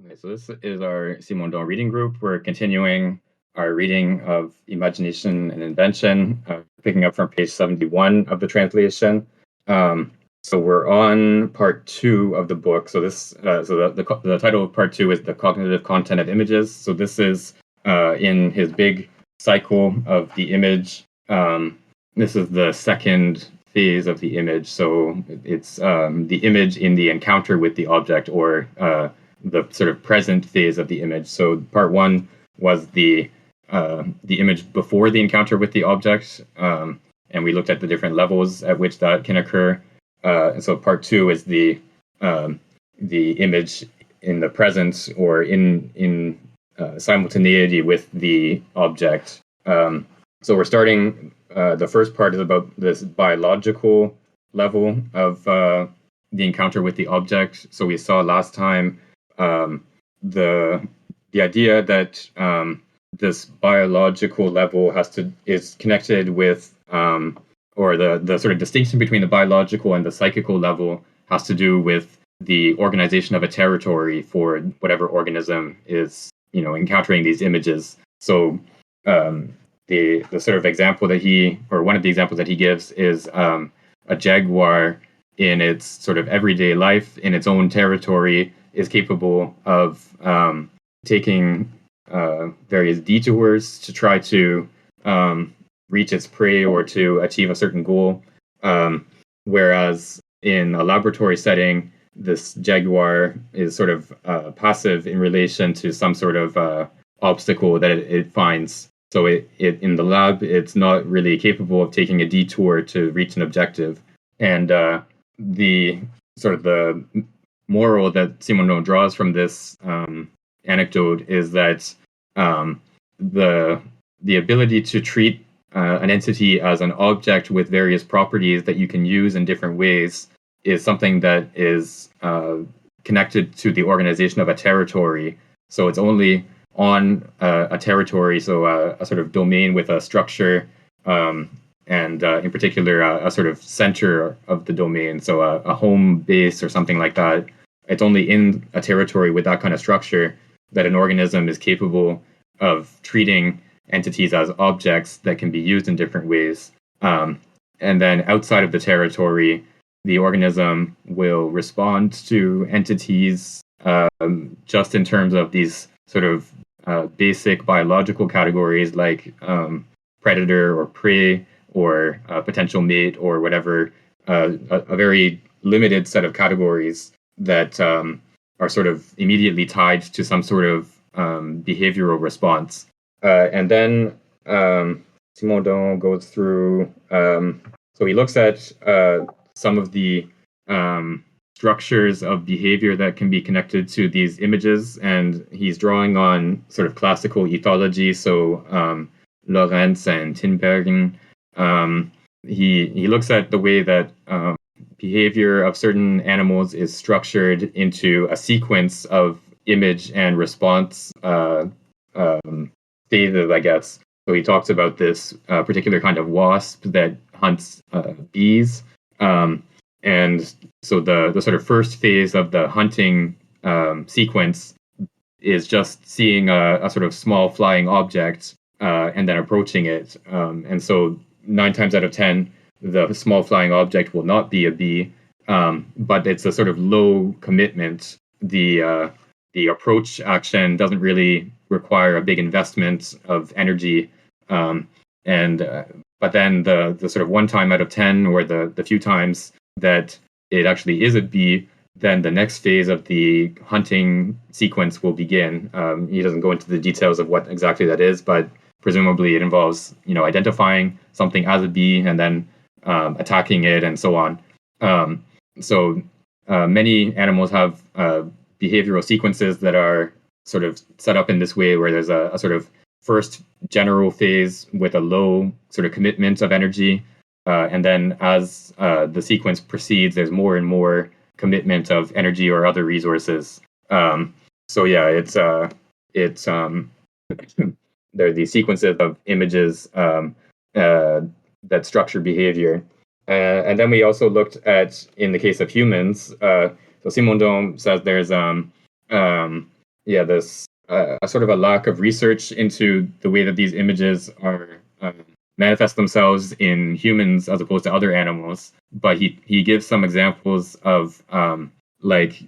Okay, so this is our Simondon reading group. We're continuing our reading of Imagination and Invention, picking up from page 71 of the translation. So we're on part 2 of the book. So the title of part 2 is The Cognitive Content of Images. So this is in his big cycle of the image. This is the second phase of the image. So it's the image in the encounter with the object, or the sort of present phase of the image. So part 1 was the image before the encounter with the object, and we looked at the different levels at which that can occur. And so part 2 is the image in the present, or in simultaneity with the object. So we're starting. The first part is about this biological level of the encounter with the object. So we saw last time the idea that this biological level is connected with, or the sort of distinction between the biological and the psychical level has to do with the organization of a territory for whatever organism is encountering these images. So the sort of example that one of the examples that he gives is a jaguar in its sort of everyday life in its own territory is capable of taking various detours to try to reach its prey or to achieve a certain goal. Whereas in a laboratory setting, this jaguar is sort of passive in relation to some sort of obstacle that it finds. So it in the lab, it's not really capable of taking a detour to reach an objective. And the sort of the moral that Simondon draws from this anecdote is that the ability to treat an entity as an object with various properties that you can use in different ways is something that is connected to the organization of a territory. So it's only on a territory, so a sort of domain with a structure, and in particular a sort of center of the domain, so a home base or something like that. It's only in a territory with that kind of structure that an organism is capable of treating entities as objects that can be used in different ways. And then outside of the territory, the organism will respond to entities just in terms of these sort of basic biological categories like predator or prey or potential mate or whatever, a very limited set of categories that are sort of immediately tied to some sort of behavioral response. And then Simondon goes through, so he looks at some of the structures of behavior that can be connected to these images, and he's drawing on sort of classical ethology, so Lorenz and Tinbergen. He looks at the way that behavior of certain animals is structured into a sequence of image and response phases, I guess. So he talks about this particular kind of wasp that hunts bees. And so the sort of first phase of the hunting sequence is just seeing a sort of small flying object and then approaching it. And so 9 times out of 10, the small flying object will not be a bee, but it's a sort of low commitment. The approach action doesn't really require a big investment of energy, but then the sort of 1 time out of 10, or the few times that it actually is a bee, then the next phase of the hunting sequence will begin. He doesn't go into the details of what exactly that is, but presumably it involves identifying something as a bee and then attacking it and so on. So many animals have behavioral sequences that are sort of set up in this way, where there's a sort of first general phase with a low sort of commitment of energy, and then as the sequence proceeds, there's more and more commitment of energy or other resources. So yeah, it's there are these sequences of images that structure behavior. And then we also looked at, in the case of humans, so Simondon says there's this a sort of a lack of research into the way that these images are manifest themselves in humans as opposed to other animals. But he gives some examples of like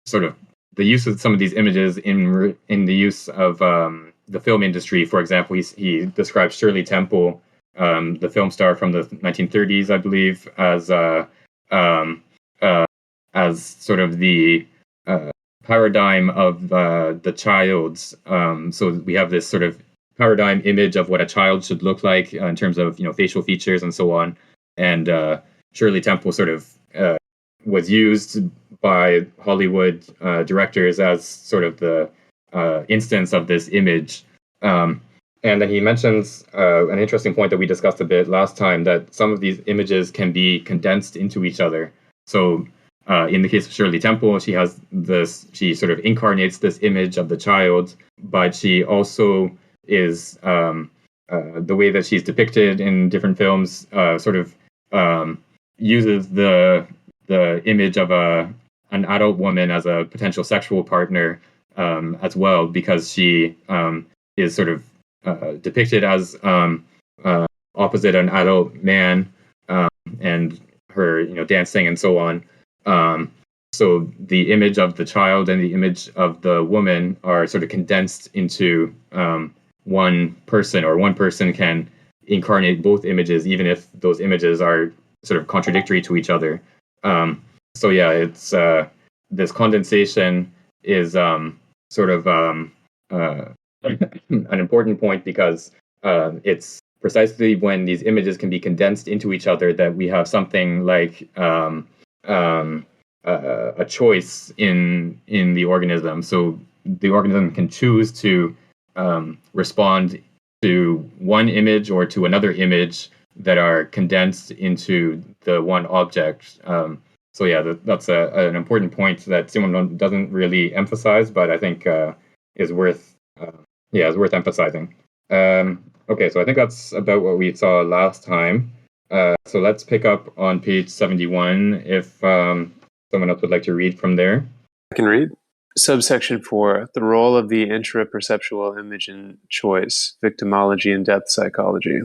sort of the use of some of these images in the use of the film industry. For example, he describes Shirley Temple, the film star from the 1930s, I believe, um, as sort of the paradigm of the child's. So we have this sort of paradigm image of what a child should look like in terms of facial features and so on. And Shirley Temple sort of was used by Hollywood directors as sort of the instance of this image. And then he mentions an interesting point that we discussed a bit last time, that some of these images can be condensed into each other. So in the case of Shirley Temple, she sort of incarnates this image of the child, but she also is the way that she's depicted in different films sort of uses the image of an adult woman as a potential sexual partner as well, because she is sort of depicted as opposite an adult man, and her dancing and so on. So the image of the child and the image of the woman are sort of condensed into one person, or one person can incarnate both images, even if those images are sort of contradictory to each other. So yeah, it's this condensation is sort of an important point, because it's precisely when these images can be condensed into each other that we have something like a choice in the organism. So the organism can choose to respond to one image or to another image that are condensed into the one object. So yeah, that's an important point that Simon doesn't really emphasize, but I think is worth emphasizing. Okay, so I think that's about what we saw last time. So let's pick up on page 71 if someone else would like to read from there. I can read. Subsection 4, the role of the intraperceptual image in choice, victimology, and depth psychology.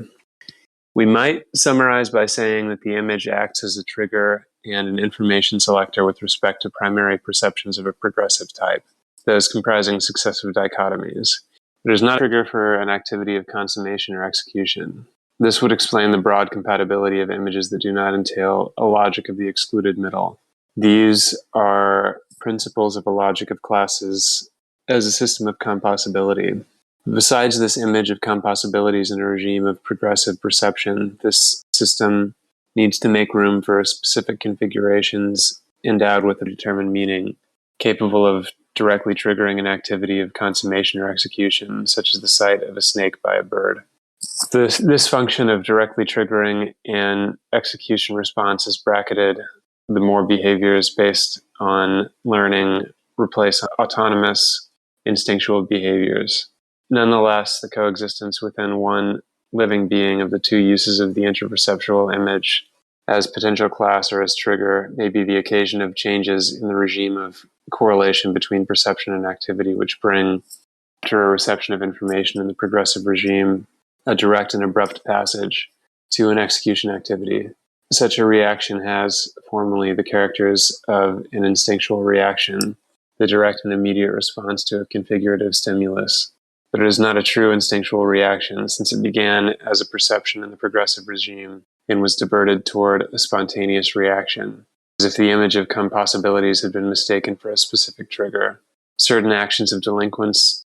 We might summarize by saying that the image acts as a trigger and an information selector with respect to primary perceptions of a progressive type, those comprising successive dichotomies. It is not a trigger for an activity of consummation or execution. This would explain the broad compatibility of images that do not entail a logic of the excluded middle. These are principles of a logic of classes as a system of compossibility. Besides this image of compossibilities in a regime of progressive perception, this system needs to make room for specific configurations endowed with a determined meaning, capable of directly triggering an activity of consummation or execution, such as the sight of a snake by a bird. This function of directly triggering an execution response is bracketed. The more behaviors based on learning replace autonomous instinctual behaviors. Nonetheless, the coexistence within one living being of the two uses of the interperceptual image as potential class or as trigger may be the occasion of changes in the regime of correlation between perception and activity, which bring, after a reception of information in the progressive regime, a direct and abrupt passage to an execution activity. Such a reaction has formally the characters of an instinctual reaction, the direct and immediate response to a configurative stimulus. But it is not a true instinctual reaction, since it began as a perception in the progressive regime and was diverted toward a spontaneous reaction, as if the image of compossibilities had been mistaken for a specific trigger. Certain actions of delinquents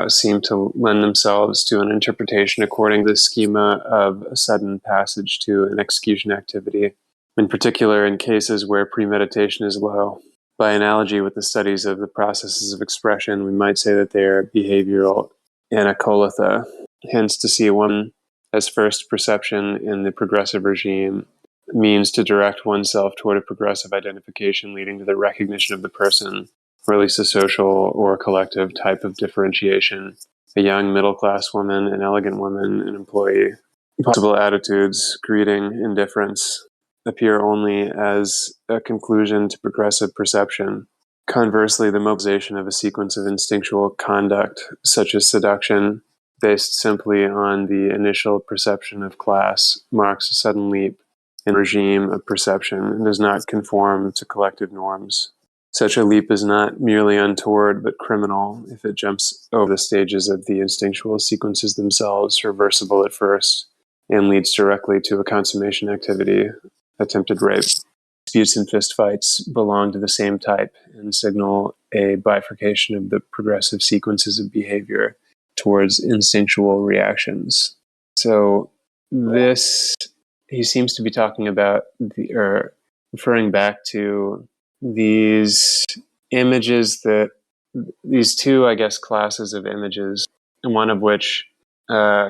seem to lend themselves to an interpretation according to the schema of a sudden passage to an execution activity, in particular in cases where premeditation is low. By analogy with the studies of the processes of expression, we might say that they are behavioral anacolitha. Hence, to see one as first perception in the progressive regime means to direct oneself toward a progressive identification leading to the recognition of the person, or at least a social or collective type of differentiation, a young middle-class woman, an elegant woman, an employee. Possible attitudes, greeting, indifference, appear only as a conclusion to progressive perception. Conversely, the mobilization of a sequence of instinctual conduct, such as seduction, based simply on the initial perception of class, marks a sudden leap in regime of perception and does not conform to collective norms. Such a leap is not merely untoward but criminal if it jumps over the stages of the instinctual sequences themselves, reversible at first, and leads directly to a consummation activity, attempted rape. Disputes and fistfights belong to the same type and signal a bifurcation of the progressive sequences of behavior towards instinctual reactions. So this, he seems to be talking about, or referring back to these images that, these two, I guess, classes of images, one of which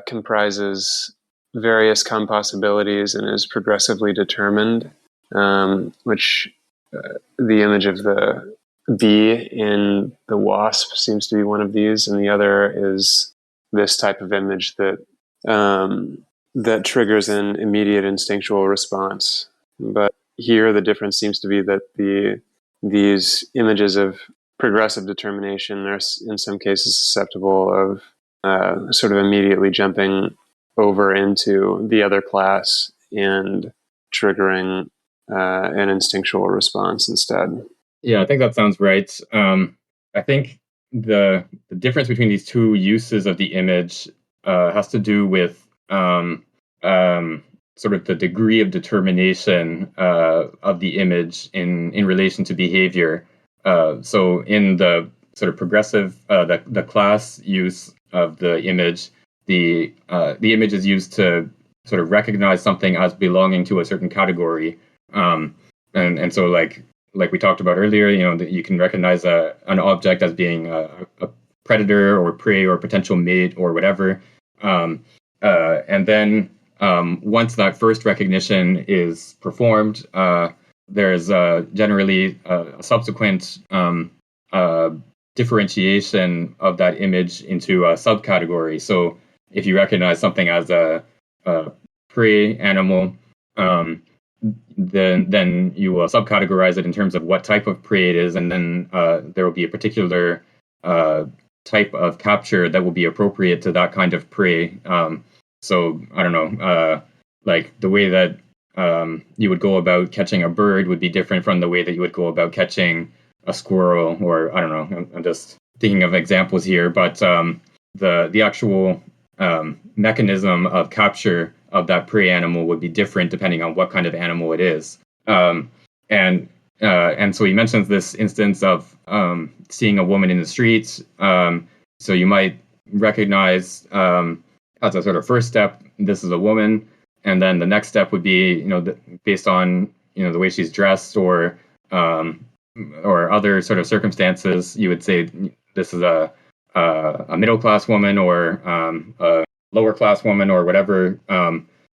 comprises various compossibilities and is progressively determined, which the image of the bee in the wasp seems to be one of these, and the other is this type of image that that triggers an immediate instinctual response. But here, the difference seems to be that these images of progressive determination are, in some cases, susceptible of sort of immediately jumping over into the other class and triggering an instinctual response instead. Yeah, I think that sounds right. I think the difference between these two uses of the image has to do with sort of the degree of determination of the image in relation to behavior. So in the sort of progressive, the class use of the image, the image is used to sort of recognize something as belonging to a certain category. And so like we talked about earlier, you know, that you can recognize an object as being a predator or prey or potential mate or whatever. And then once that first recognition is performed, there's generally a subsequent differentiation of that image into a subcategory. So if you recognize something as a prey animal, then you will subcategorize it in terms of what type of prey it is, and then there will be a particular type of capture that will be appropriate to that kind of prey. So I don't know, like the way that you would go about catching a bird would be different from the way that you would go about catching a squirrel, or I don't know. I'm just thinking of examples here, but the actual mechanism of capture of that prey animal would be different depending on what kind of animal it is. And so he mentions this instance of seeing a woman in the streets. So you might recognize as a sort of first step, this is a woman, and then the next step would be, you know, based on, you know, the way she's dressed or other sort of circumstances, you would say this is a middle class woman or a lower class woman or whatever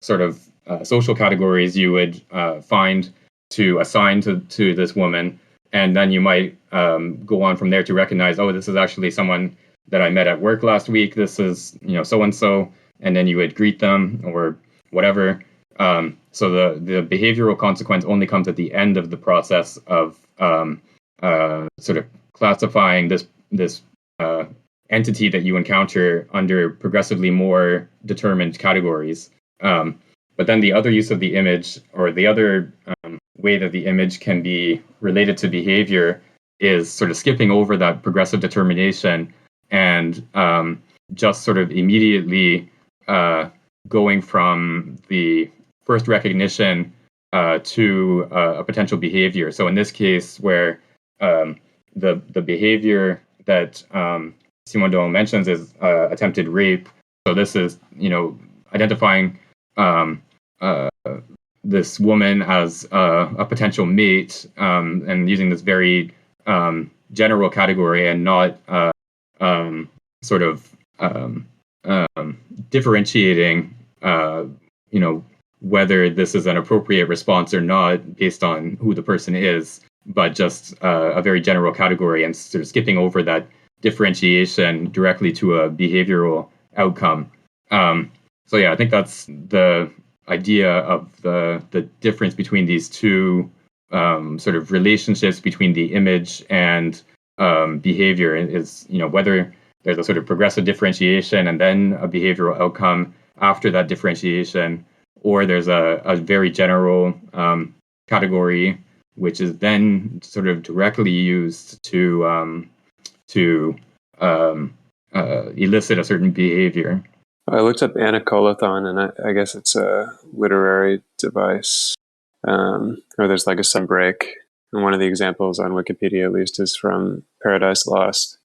sort of social categories you would find to assign to this woman. And then you might go on from there to recognize, oh, this is actually someone that I met at work last week. This is, you know, so-and-so. And then you would greet them or whatever. So the behavioral consequence only comes at the end of the process of sort of classifying this entity that you encounter under progressively more determined categories. But then the other use of the image, or the other way that the image can be related to behavior, is sort of skipping over that progressive determination and just sort of immediately going from the first recognition to a potential behavior. So in this case, where the behavior that Simondon mentions is attempted rape. So this is, you know, identifying this woman as a potential mate and using this very general category and not sort of differentiating, you know, whether this is an appropriate response or not based on who the person is, but just a very general category and sort of skipping over that differentiation directly to a behavioral outcome. So yeah, I think that's the idea of the difference between these two sort of relationships between the image and behavior is, whether there's a sort of progressive differentiation and then a behavioral outcome after that differentiation, or there's a very general category which is then sort of directly used to elicit a certain behavior. I looked up anacolathon, and I guess it's a literary device, or there's like a sunbreak. And one of the examples on Wikipedia, at least, is from Paradise Lost,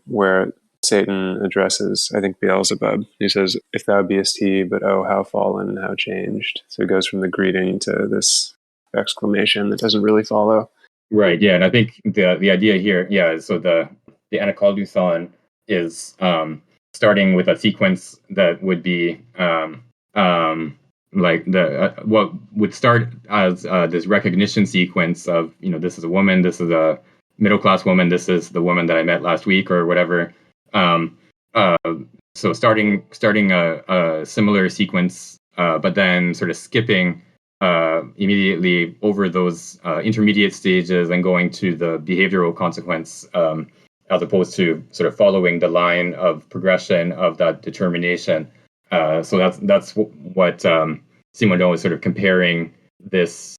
where Satan addresses, I think, Beelzebub. He says, "If thou beest he, but oh, how fallen, how changed." So it goes from the greeting to this exclamation that doesn't really follow. Right, yeah, and I think the idea here, so the anacoluthon is starting with a sequence that would be like what would start as this recognition sequence of, this is a woman, this is a middle class woman, this is the woman that I met last week or whatever. So starting a similar sequence, but then sort of skipping immediately over those intermediate stages and going to the behavioral consequence, as opposed to sort of following the line of progression of that determination. So that's what Simondon is sort of comparing this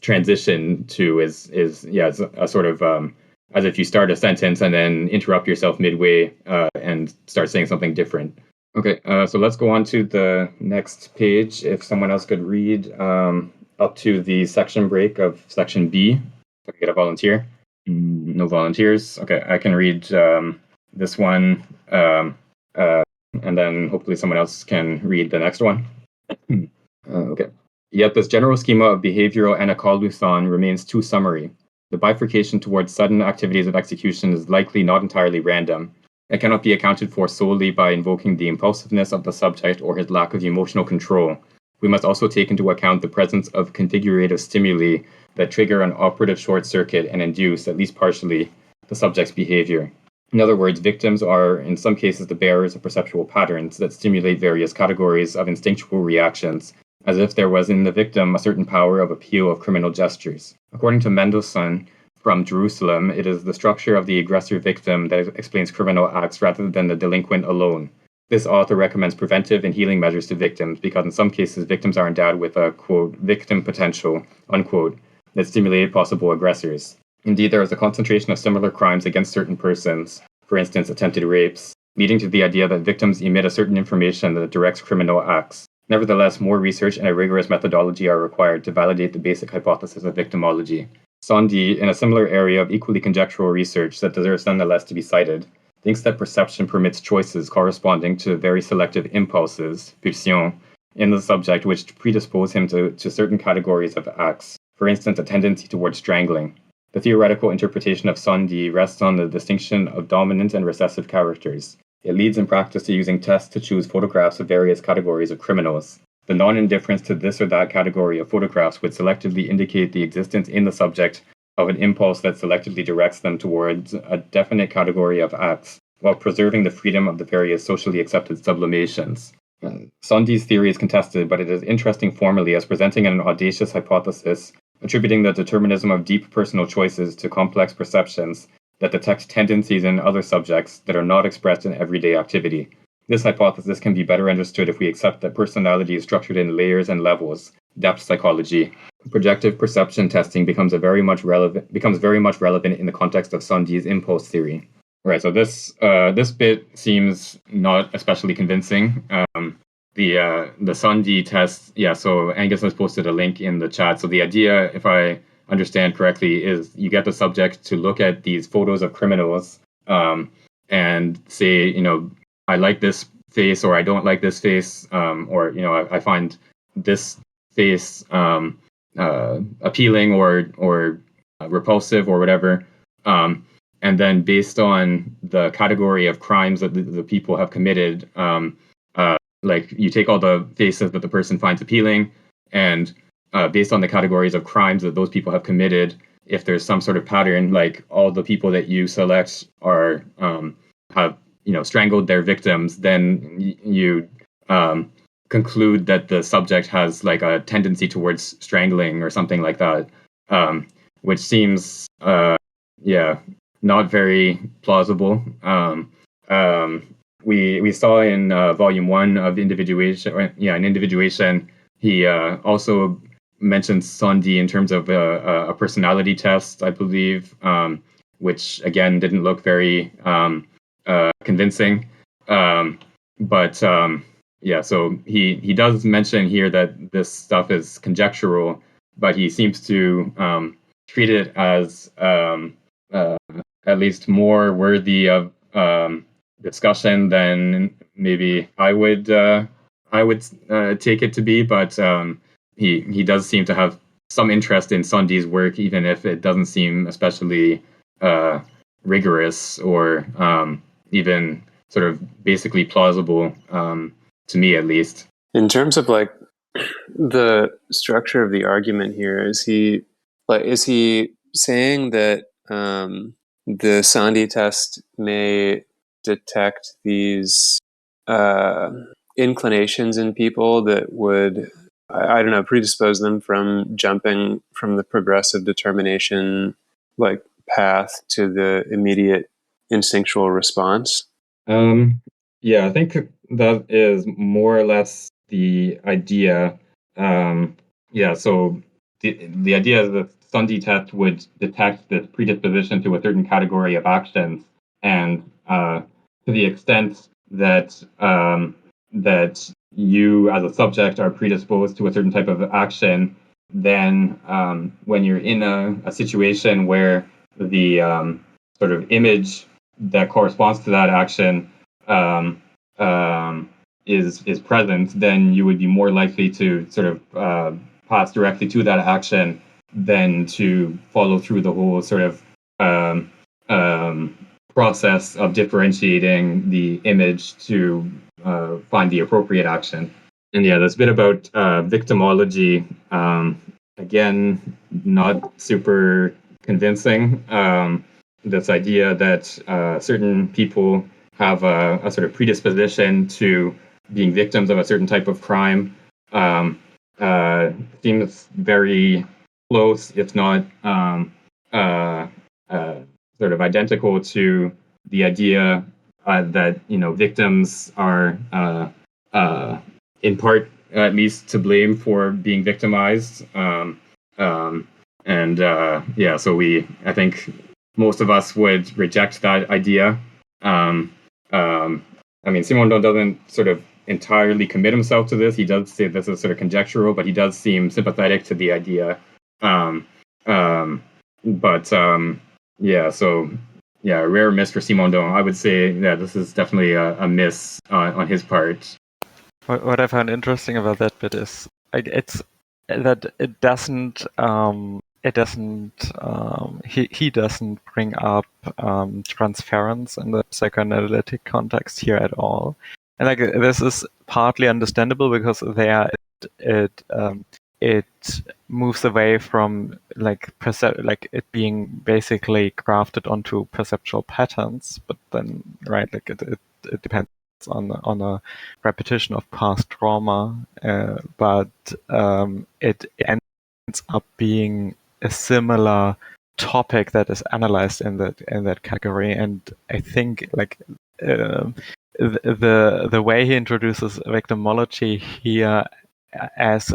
transition to is a sort of as if you start a sentence and then interrupt yourself midway and start saying something different. Okay, so let's go on to the next page. If someone else could read up to the section break of section B, if I could get a volunteer. No volunteers. Okay, I can read this one, and then hopefully someone else can read the next one. Okay. Yet this general schema of behavioral anacoluthon remains too summary. The bifurcation towards sudden activities of execution is likely not entirely random. It cannot be accounted for solely by invoking the impulsiveness of the subject or his lack of emotional control. We must also take into account the presence of configurative stimuli that trigger an operative short circuit and induce, at least partially, the subject's behavior. In other words, victims are, in some cases, the bearers of perceptual patterns that stimulate various categories of instinctual reactions, as if there was in the victim a certain power of appeal of criminal gestures. According to Mendelssohn, from Jerusalem, it is the structure of the aggressor victim that explains criminal acts rather than the delinquent alone. This author recommends preventive and healing measures to victims because in some cases victims are endowed with a, quote, victim potential, unquote, that stimulated possible aggressors. Indeed, there is a concentration of similar crimes against certain persons, for instance, attempted rapes, leading to the idea that victims emit a certain information that directs criminal acts. Nevertheless, more research and a rigorous methodology are required to validate the basic hypothesis of victimology. Sondy, in a similar area of equally conjectural research that deserves nonetheless to be cited, thinks that perception permits choices corresponding to very selective impulses, pulsions, in the subject which predispose him to certain categories of acts, for instance, a tendency towards strangling. The theoretical interpretation of Sondy rests on the distinction of dominant and recessive characters. It leads in practice to using tests to choose photographs of various categories of criminals. The non-indifference to this or that category of photographs would selectively indicate the existence in the subject of an impulse that selectively directs them towards a definite category of acts, while preserving the freedom of the various socially accepted sublimations. Sondy's theory is contested, but it is interesting formally as presenting an audacious hypothesis, attributing the determinism of deep personal choices to complex perceptions that detect tendencies in other subjects that are not expressed in everyday activity. This hypothesis can be better understood if we accept that personality is structured in layers and levels, depth psychology. Projective perception testing becomes very much relevant in the context of Sondy's impulse theory. Right. So this bit seems not especially convincing. The Sondy test. Yeah. So Angus has posted a link in the chat. So the idea, if I understand correctly, is you get the subject to look at these photos of criminals and say, I like this face or I don't like this face, or I find this face appealing or repulsive or whatever, and then based on the category of crimes that the people have committed, like you take all the faces that the person finds appealing, and based on the categories of crimes that those people have committed, if there's some sort of pattern, like all the people that you select are have strangled their victims, then you conclude that the subject has like a tendency towards strangling or something like that. which seems not very plausible. We saw in volume 1 of Individuation, in Individuation, he also mentioned Sondi in terms of a personality test, I believe, which again didn't look very convincing. So he does mention here that this stuff is conjectural, but he seems to treat it as at least more worthy of discussion than maybe I would take it to be. But he does seem to have some interest in Sondi's work, even if it doesn't seem especially rigorous or even sort of basically plausible to me, at least. In terms of like the structure of the argument here, is he saying that the Sondi test may detect these inclinations in people that would, I don't know, predispose them from jumping from the progressive determination like path to the immediate instinctual response? I think that is more or less the idea. So the idea is that Sondi test would detect this predisposition to a certain category of actions, and to the extent that that you as a subject are predisposed to a certain type of action, then when you're in a situation where the sort of image that corresponds to that action is present, then you would be more likely to sort of pass directly to that action than to follow through the whole sort of process of differentiating the image to find the appropriate action. And this bit about victimology, again, not super convincing. This idea that certain people have a sort of predisposition to being victims of a certain type of crime seems very close, if not sort of identical to the idea that victims are in part at least to blame for being victimized. So I think most of us would reject that idea. Simondon doesn't sort of entirely commit himself to this. He does say this is sort of conjectural, but he does seem sympathetic to the idea. A rare miss for Simondon. I would say this is definitely a miss on his part. What I found interesting about that bit is it's that it doesn't he doesn't bring up transference in the psychoanalytic context here at all, and like this is partly understandable because there it moves away from like it being basically grafted onto perceptual patterns, but then like it depends on a repetition of past trauma, but it ends up being a similar topic that is analyzed in that category. And I think like the way he introduces victimology here as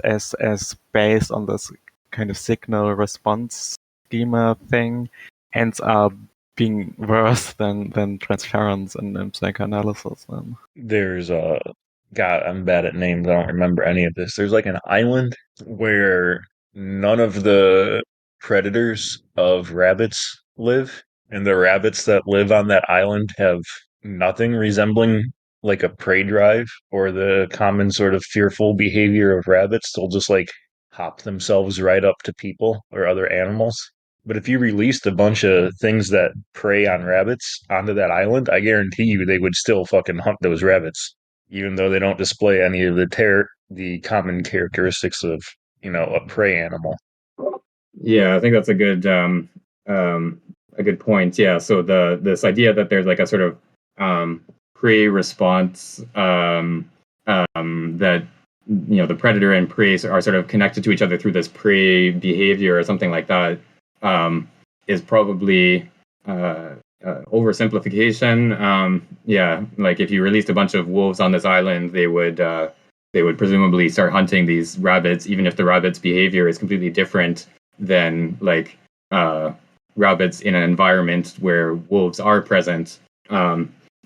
based on this kind of signal response schema thing ends up being worse than transference and psychoanalysis. There's God, I'm bad at names. I don't remember any of this. There's like an island where none of the predators of rabbits live, and the rabbits that live on that island have nothing resembling like a prey drive or the common sort of fearful behavior of rabbits. They'll just like hop themselves right up to people or other animals. But if you released a bunch of things that prey on rabbits onto that island, I guarantee you they would still fucking hunt those rabbits, even though they don't display any of the common characteristics of, a prey animal. Yeah, I think that's a good point. Yeah, so this idea that there's like a sort of pre-response that the predator and prey are sort of connected to each other through this prey behavior or something like that, is probably oversimplification. Yeah, like if you released a bunch of wolves on this island, they would presumably start hunting these rabbits, even if the rabbits' behavior is completely different than like rabbits in an environment where wolves are present.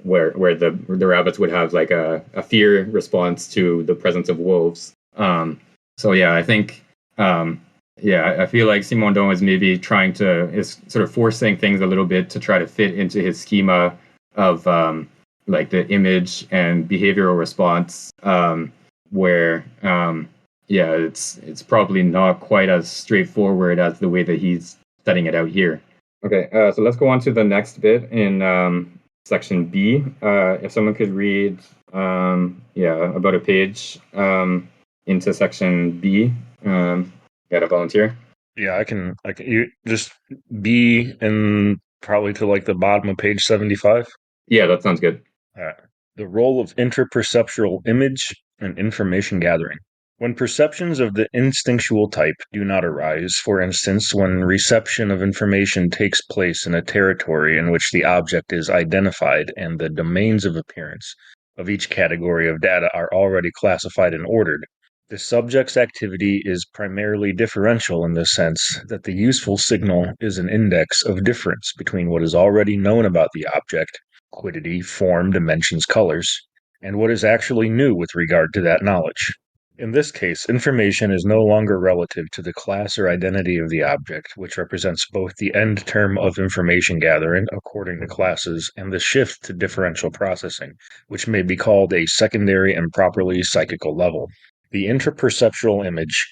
Where the rabbits would have like a fear response to the presence of wolves. So yeah, I think I feel like Simondon is maybe is sort of forcing things a little bit to try to fit into his schema of like the image and behavioral response, where it's probably not quite as straightforward as the way that he's setting it out here. Okay, so let's go on to the next bit in section B. If someone could read, about a page into section B. Got a volunteer? Yeah, I can. You just B and probably to like the bottom of page 75. Yeah, that sounds good. The role of intraperceptual image and information gathering. When perceptions of the instinctual type do not arise, for instance, when reception of information takes place in a territory in which the object is identified and the domains of appearance of each category of data are already classified and ordered, the subject's activity is primarily differential in the sense that the useful signal is an index of difference between what is already known about the object, quiddity, form, dimensions, colors, and what is actually new with regard to that knowledge. In this case, information is no longer relative to the class or identity of the object, which represents both the end term of information gathering, according to classes, and the shift to differential processing, which may be called a secondary and properly psychical level. The intraperceptual image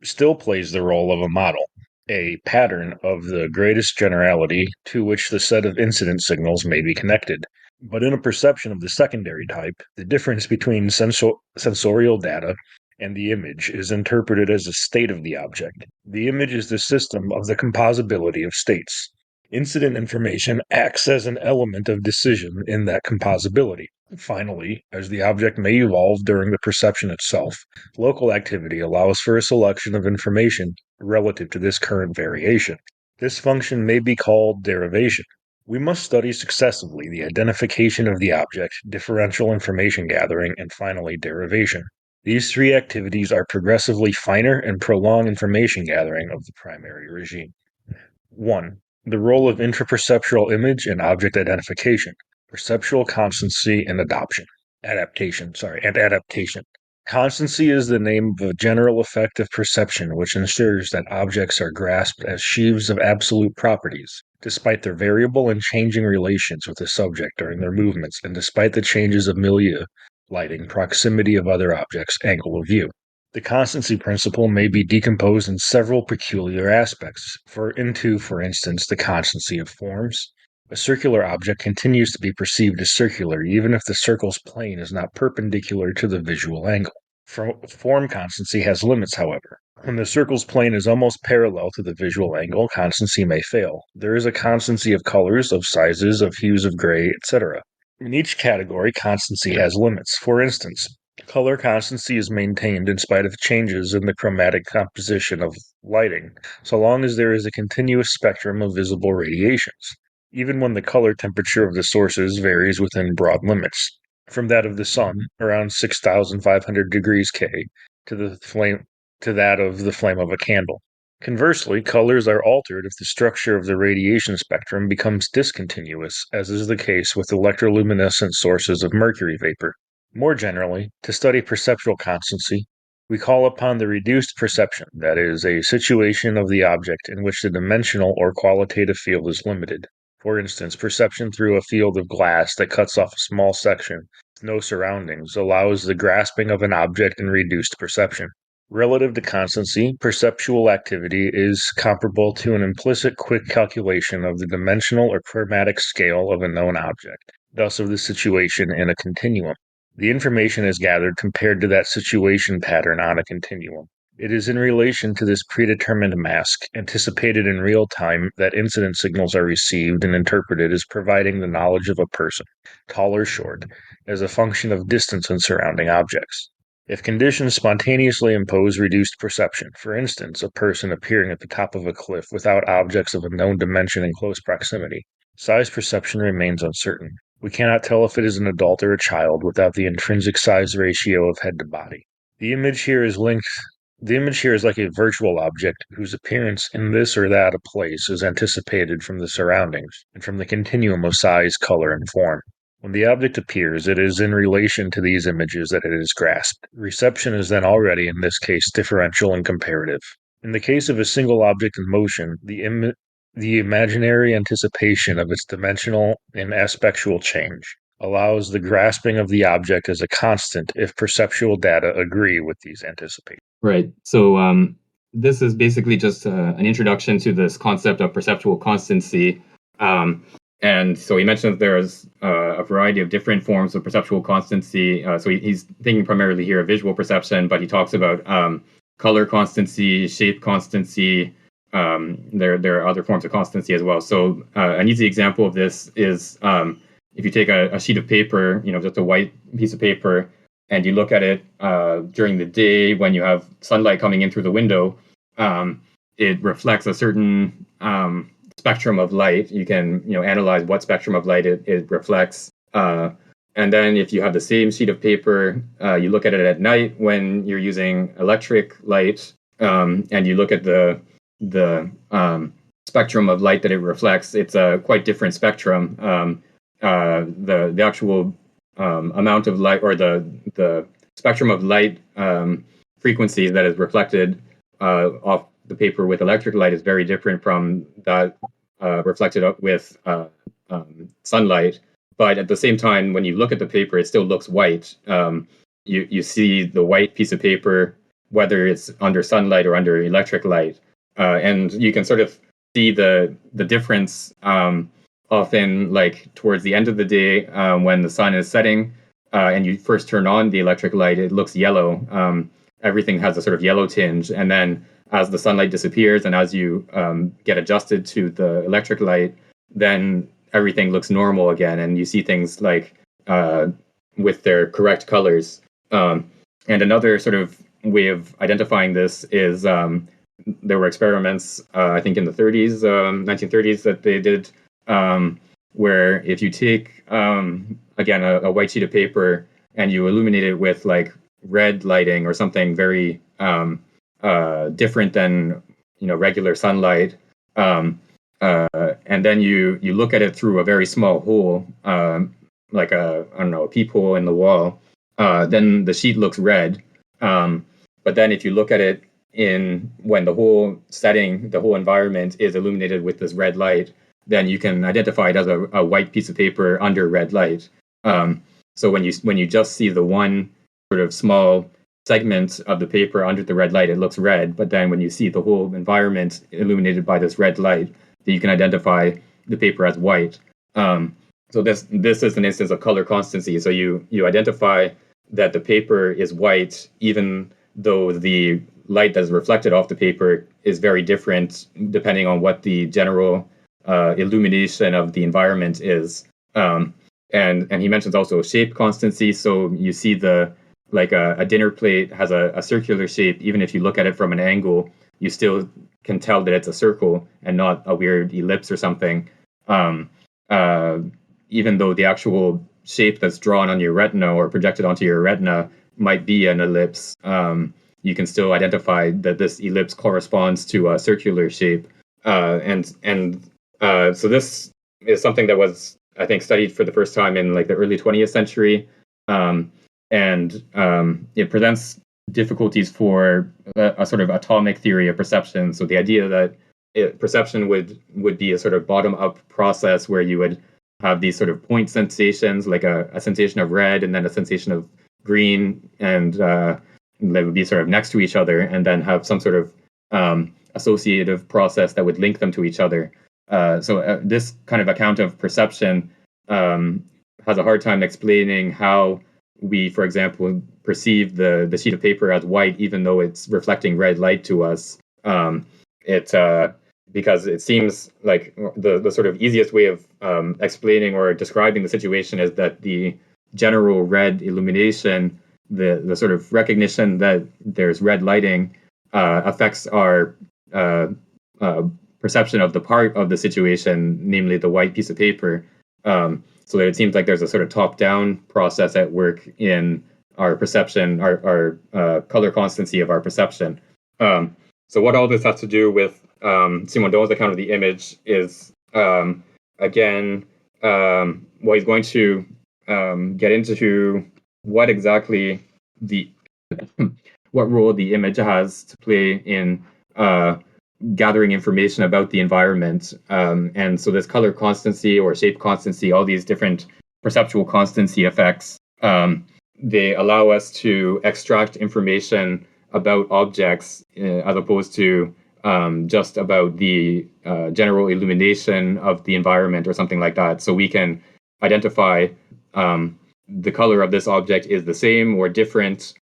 still plays the role of a model, a pattern of the greatest generality to which the set of incident signals may be connected. But in a perception of the secondary type, the difference between sensorial data and the image is interpreted as a state of the object. The image is the system of the composability of states. Incident information acts as an element of decision in that composability. Finally, as the object may evolve during the perception itself, local activity allows for a selection of information relative to this current variation. This function may be called derivation. We must study successively the identification of the object, differential information gathering, and finally derivation. These three activities are progressively finer and prolong information gathering of the primary regime. 1. The role of intraperceptual image and object identification, perceptual constancy and adaptation. Constancy is the name of a general effect of perception which ensures that objects are grasped as sheaves of absolute properties, despite their variable and changing relations with the subject during their movements and despite the changes of milieu, lighting, proximity of other objects, angle of view. The constancy principle may be decomposed in several peculiar aspects, for instance, the constancy of forms. A circular object continues to be perceived as circular even if the circle's plane is not perpendicular to the visual angle. Form constancy has limits, however. When the circle's plane is almost parallel to the visual angle, constancy may fail. There is a constancy of colors, of sizes, of hues of gray, etc. In each category, constancy has limits. For instance, color constancy is maintained in spite of changes in the chromatic composition of lighting, so long as there is a continuous spectrum of visible radiations, even when the color temperature of the sources varies within broad limits, from that of the sun, around 6,500 degrees K, to that of the flame of a candle. Conversely, colors are altered if the structure of the radiation spectrum becomes discontinuous, as is the case with electroluminescent sources of mercury vapor. More generally, to study perceptual constancy, we call upon the reduced perception, that is, a situation of the object in which the dimensional or qualitative field is limited. For instance, perception through a field of glass that cuts off a small section with no surroundings allows the grasping of an object in reduced perception. Relative to constancy, perceptual activity is comparable to an implicit quick calculation of the dimensional or chromatic scale of a known object, thus of the situation in a continuum. The information is gathered compared to that situation pattern on a continuum. It is in relation to this predetermined mask, anticipated in real time, that incident signals are received and interpreted as providing the knowledge of a person, tall or short, as a function of distance and surrounding objects. If conditions spontaneously impose reduced perception, for instance, a person appearing at the top of a cliff without objects of a known dimension in close proximity, size perception remains uncertain. We cannot tell if it is an adult or a child without the intrinsic size ratio of head to body. The image here is like a virtual object whose appearance in this or that a place is anticipated from the surroundings and from the continuum of size, color, and form. When the object appears, it is in relation to these images that it is grasped. Reception is then already, in this case, differential and comparative. In the case of a single object in motion, the imaginary anticipation of its dimensional and aspectual change allows the grasping of the object as a constant if perceptual data agree with these anticipations. Right. So this is basically just an introduction to this concept of perceptual constancy. And so he mentioned that there's a variety of different forms of perceptual constancy. So he's thinking primarily here of visual perception, but he talks about color constancy, shape constancy. There are other forms of constancy as well. So an easy example of this is if you take a sheet of paper, just a white piece of paper, and you look at it during the day when you have sunlight coming in through the window, it reflects a certain spectrum of light. You can analyze what spectrum of light it reflects. And then if you have the same sheet of paper, you look at it at night when you're using electric light, and you look at the spectrum of light that it reflects, it's a quite different spectrum. The actual amount of light, or the spectrum of light frequency that is reflected off the paper with electric light is very different from that reflected up with sunlight. But at the same time, when you look at the paper, it still looks white. You see the white piece of paper, whether it's under sunlight or under electric light, and you can sort of see the difference often, like towards the end of the day when the sun is setting and you first turn on the electric light, it looks yellow. Everything has a sort of yellow tinge, and then as the sunlight disappears and as you get adjusted to the electric light, then everything looks normal again, and you see things like with their correct colors. And another sort of way of identifying this is there were experiments, I think in the 1930s, that they did, where if you take, again, a white sheet of paper and you illuminate it with like red lighting or something very different than regular sunlight, and then you look at it through a very small hole, like a peephole in the wall, then the sheet looks red. But then if you look at it when the whole setting, the whole environment is illuminated with this red light, then you can identify it as a white piece of paper under red light. So when you just see the one sort of small segment of the paper under the red light, it looks red. But then when you see the whole environment illuminated by this red light, then you can identify the paper as white. So this is an instance of color constancy. So you identify that the paper is white, even though the light that is reflected off the paper is very different depending on what the general illumination of the environment is. And he mentions also shape constancy. So you see a dinner plate has a circular shape. Even if you look at it from an angle, you still can tell that it's a circle and not a weird ellipse or something. Even though the actual shape that's drawn on your retina or projected onto your retina might be an ellipse, you can still identify that this ellipse corresponds to a circular shape. So this is something that was, I think, studied for the first time in like the early 20th century. And it presents difficulties for a sort of atomic theory of perception. So the idea that perception would be a sort of bottom-up process where you would have these sort of point sensations, like a sensation of red and then a sensation of green, and they would be sort of next to each other, and then have some sort of associative process that would link them to each other. So this kind of account of perception has a hard time explaining how we, for example, perceive the sheet of paper as white, even though it's reflecting red light to us. Because it seems like the sort of easiest way of explaining or describing the situation is that the general red illumination the sort of recognition that there's red lighting affects our perception of the part of the situation, namely the white piece of paper. So that it seems like there's a sort of top-down process at work in our perception, our color constancy of our perception. So what all this has to do with Simondon's account of the image is, again, well, he's going to get into what exactly what role the image has to play in gathering information about the environment. And so this color constancy or shape constancy, all these different perceptual constancy effects, they allow us to extract information about objects as opposed to just about the general illumination of the environment or something like that. So we can identify the color of this object is the same or different.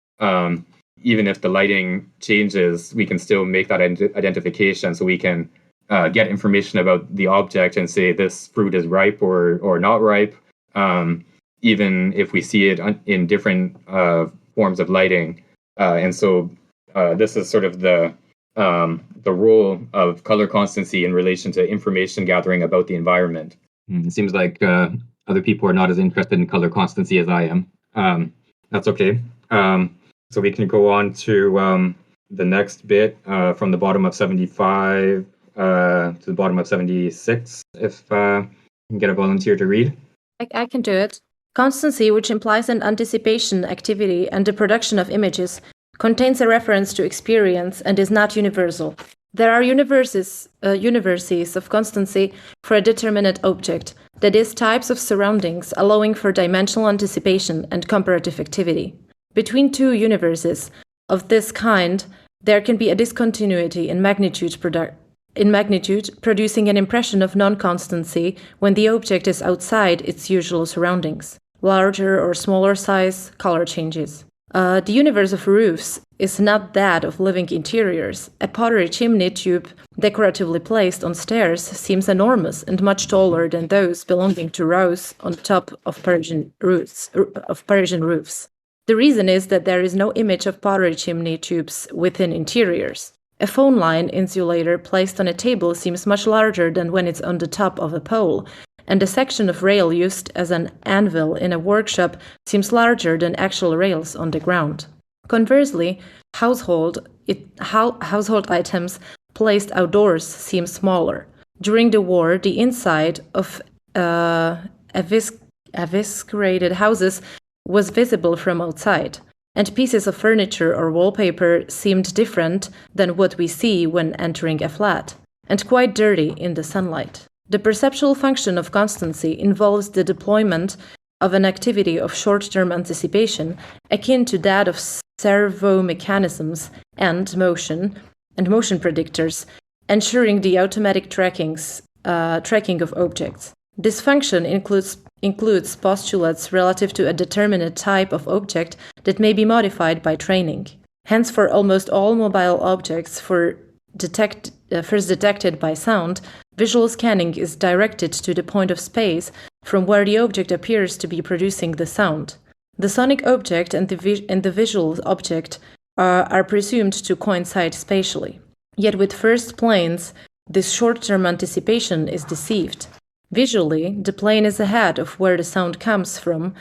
Even if the lighting changes, we can still make that identification. So we can get information about the object and say this fruit is ripe or not ripe, even if we see it in different forms of lighting. And so this is sort of the role of color constancy in relation to information gathering about the environment. It seems like other people are not as interested in color constancy as I am. That's okay. So we can go on to the next bit from the bottom of 75 to the bottom of 76, if you can get a volunteer to read. I can do it. Constancy, which implies an anticipation activity and the production of images, contains a reference to experience and is not universal. There are universes of constancy for a determinate object, that is, types of surroundings allowing for dimensional anticipation and comparative activity. Between two universes of this kind, there can be a discontinuity in magnitude, producing an impression of non-constancy when the object is outside its usual surroundings. Larger or smaller size, color changes. The universe of roofs is not that of living interiors. A pottery chimney tube decoratively placed on stairs seems enormous and much taller than those belonging to rows on top of Persian roofs. The reason is that there is no image of pottery chimney tubes within interiors. A phone line insulator placed on a table seems much larger than when it's on the top of a pole, and a section of rail used as an anvil in a workshop seems larger than actual rails on the ground. Conversely, household items placed outdoors seem smaller. During the war, the inside of eviscerated houses was visible from outside, and pieces of furniture or wallpaper seemed different than what we see when entering a flat, and quite dirty in the sunlight. The perceptual function of constancy involves the deployment of an activity of short-term anticipation akin to that of servo mechanisms and motion predictors, ensuring the automatic tracking of objects. This function includes postulates relative to a determinate type of object that may be modified by training. Hence, for almost all mobile objects first detected by sound, visual scanning is directed to the point of space from where the object appears to be producing the sound. The sonic object and the visual object are presumed to coincide spatially. Yet with first planes, this short-term anticipation is deceived. Visually, the plane is ahead of where the sound comes from,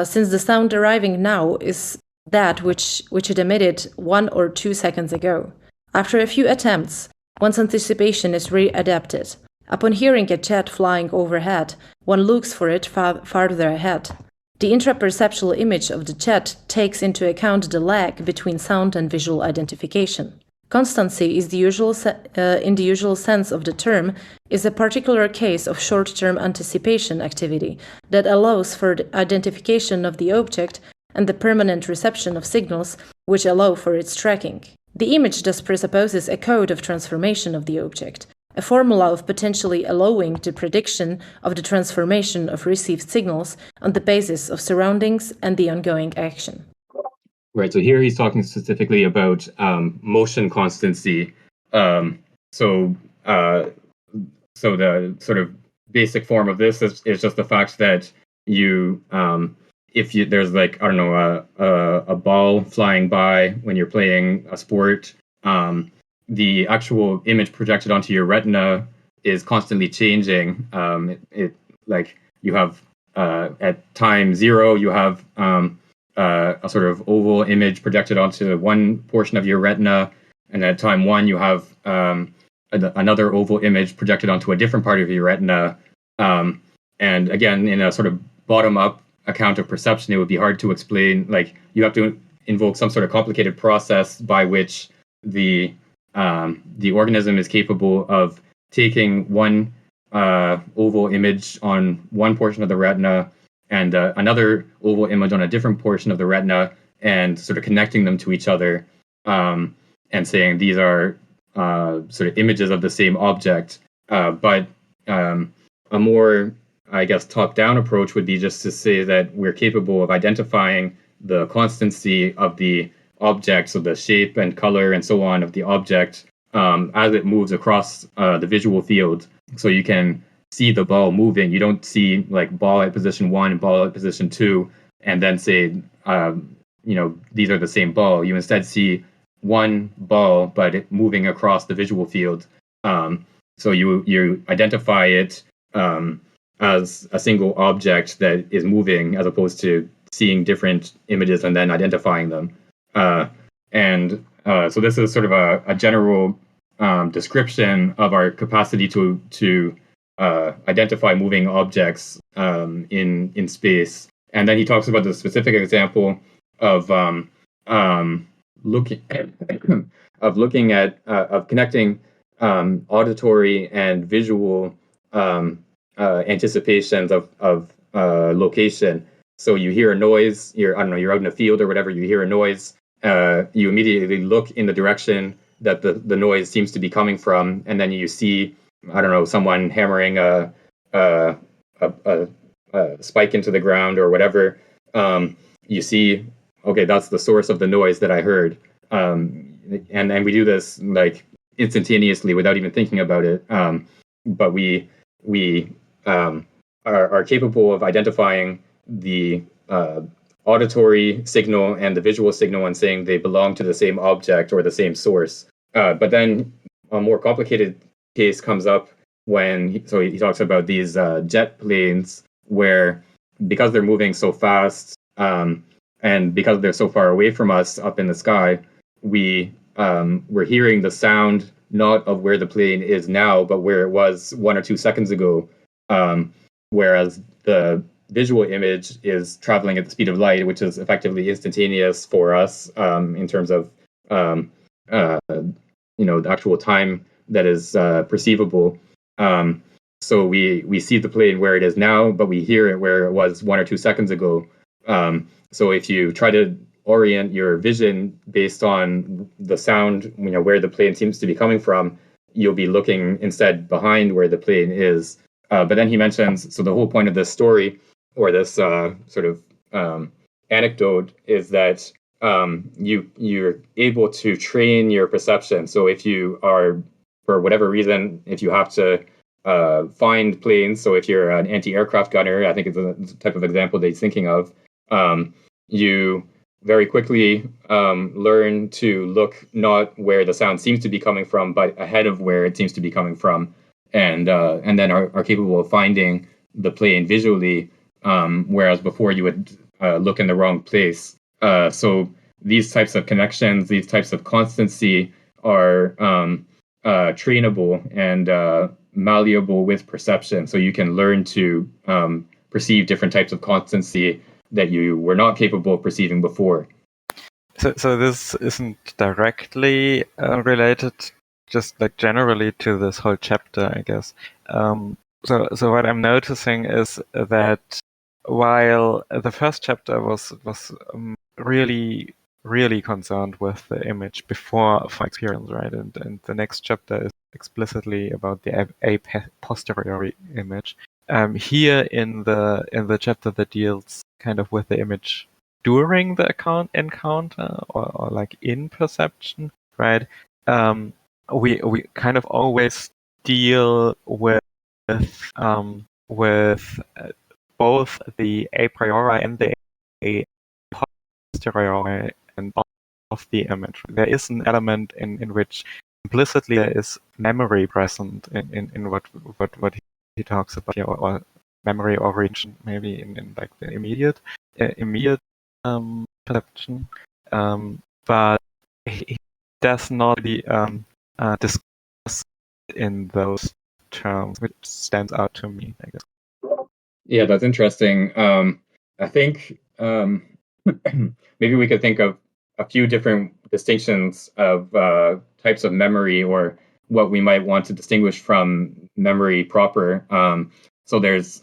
since the sound arriving now is that which it emitted 1 or 2 seconds ago. After a few attempts, one's anticipation is readapted. Upon hearing a jet flying overhead, one looks for it farther ahead. The intraperceptual image of the jet takes into account the lag between sound and visual identification. Constancy is in the usual sense of the term, is a particular case of short-term anticipation activity that allows for the identification of the object and the permanent reception of signals which allow for its tracking. The image thus presupposes a code of transformation of the object, a formula of potentially allowing the prediction of the transformation of received signals on the basis of surroundings and the ongoing action. Right, so here he's talking specifically about motion constancy. So the sort of basic form of this is just the fact that you if there's like, I don't know, a ball flying by when you're playing a sport, the actual image projected onto your retina is constantly changing. It like you have at time 0 you have a sort of oval image projected onto one portion of your retina, and at time 1 you have another oval image projected onto a different part of your retina. And again, in a sort of bottom-up account of perception, it would be hard to explain. Like, you have to invoke some sort of complicated process by which the organism is capable of taking one oval image on one portion of the retina and another oval image on a different portion of the retina, and sort of connecting them to each other, and saying these are sort of images of the same object. But a more, I guess, top-down approach would be just to say that we're capable of identifying the constancy of the object, so the shape and color and so on of the object, as it moves across the visual field. So you can see the ball moving. You don't see like ball at position 1 and ball at position 2 and then say, these are the same ball. You instead see one ball, but it moving across the visual field. So you identify it as a single object that is moving, as opposed to seeing different images and then identifying them. So this is sort of a general description of our capacity to identify moving objects in space. And then he talks about the specific example of looking at connecting auditory and visual anticipations of location. So you hear a noise, you're out in a field or whatever, you hear a noise, you immediately look in the direction that the noise seems to be coming from, and then you see, someone hammering a spike into the ground or whatever. You see, okay, that's the source of the noise that I heard. And we do this like instantaneously without even thinking about it. But we are capable of identifying the auditory signal and the visual signal and saying they belong to the same object or the same source. But then a more complicated case comes up when he talks about these jet planes, where because they're moving so fast, and because they're so far away from us up in the sky, we're hearing the sound not of where the plane is now, but where it was 1 or 2 seconds ago. Whereas the visual image is traveling at the speed of light, which is effectively instantaneous for us in terms of the actual time that is perceivable. So we see the plane where it is now, but we hear it where it was 1 or 2 seconds ago. So if you try to orient your vision based on the sound, where the plane seems to be coming from, you'll be looking instead behind where the plane is. But then he mentions, so the whole point of this story, or this sort of anecdote, is that you're able to train your perception. So if you are, for whatever reason, if you have to find planes, so if you're an anti-aircraft gunner, I think it's the type of example that he's thinking of, you very quickly learn to look not where the sound seems to be coming from, but ahead of where it seems to be coming from, and then are capable of finding the plane visually, whereas before you would look in the wrong place. So these types of connections, these types of constancy are trainable and malleable with perception. So you can learn to perceive different types of constancy that you were not capable of perceiving before. So this isn't directly related, just like generally to this whole chapter, I guess. So what I'm noticing is that while the first chapter was really concerned with the image before experience, right, and the next chapter is explicitly about the a posteriori image. Here in the chapter that deals kind of with the image during the encounter or like in perception, right? We kind of always deal with both the a priori and the a posteriori and of the image. There is an element in which implicitly there is memory present in what he talks about here, or memory origin, maybe in like the immediate perception, but he does not really discuss in those terms, which stands out to me, I guess. Yeah, that's interesting. I think maybe we could think of a few different distinctions of types of memory, or what we might want to distinguish from memory proper. So there's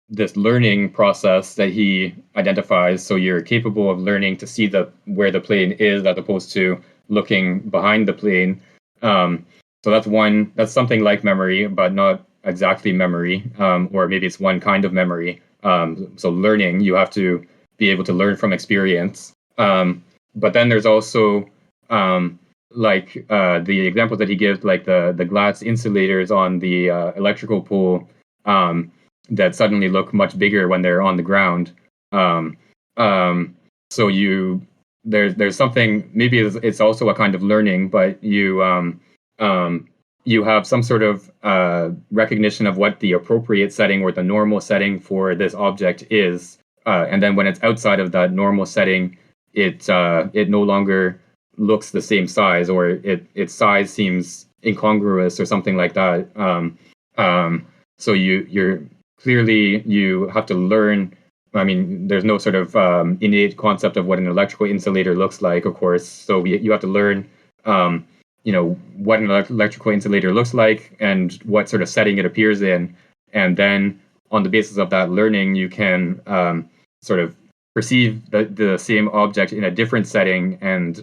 this learning process that he identifies. So you're capable of learning to see where the plane is, as opposed to looking behind the plane. So that's something like memory, but not exactly memory, or maybe it's one kind of memory. So learning, you have to be able to learn from experience. But then there's also the examples that he gives, like the glass insulators on the electrical pole, that suddenly look much bigger when they're on the ground. So there's something, maybe it's also a kind of learning, but you have some sort of recognition of what the appropriate setting or the normal setting for this object is, and then when it's outside of that normal setting, it no longer looks the same size, or its size seems incongruous or something like that. So you're clearly, you have to learn. I mean, there's no sort of innate concept of what an electrical insulator looks like, of course. So you have to learn, what an electrical insulator looks like and what sort of setting it appears in. And then on the basis of that learning, you can sort of perceive the same object in a different setting, and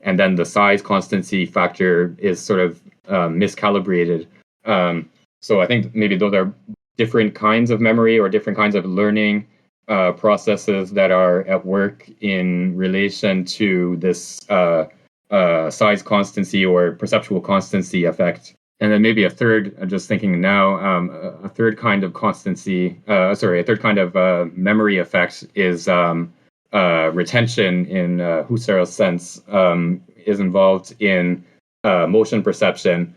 then the size constancy factor is sort of miscalibrated. So I think maybe those are different kinds of memory or different kinds of learning processes that are at work in relation to this size constancy or perceptual constancy effect. And then maybe a third, I'm just thinking now, a third kind of a third kind of memory effect is retention in Husserl's sense, is involved in motion perception.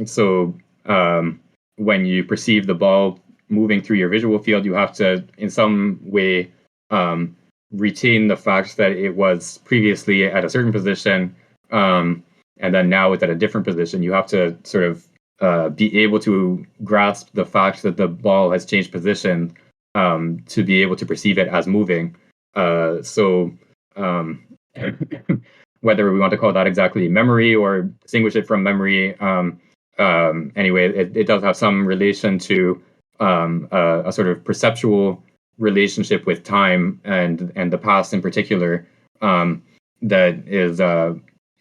So when you perceive the ball moving through your visual field, you have to, in some way, retain the fact that it was previously at a certain position, and then now it's at a different position. You have to sort of be able to grasp the fact that the ball has changed position, to be able to perceive it as moving. So whether we want to call that exactly memory or distinguish it from memory, anyway, it does have some relation to a sort of perceptual relationship with time and the past in particular, that is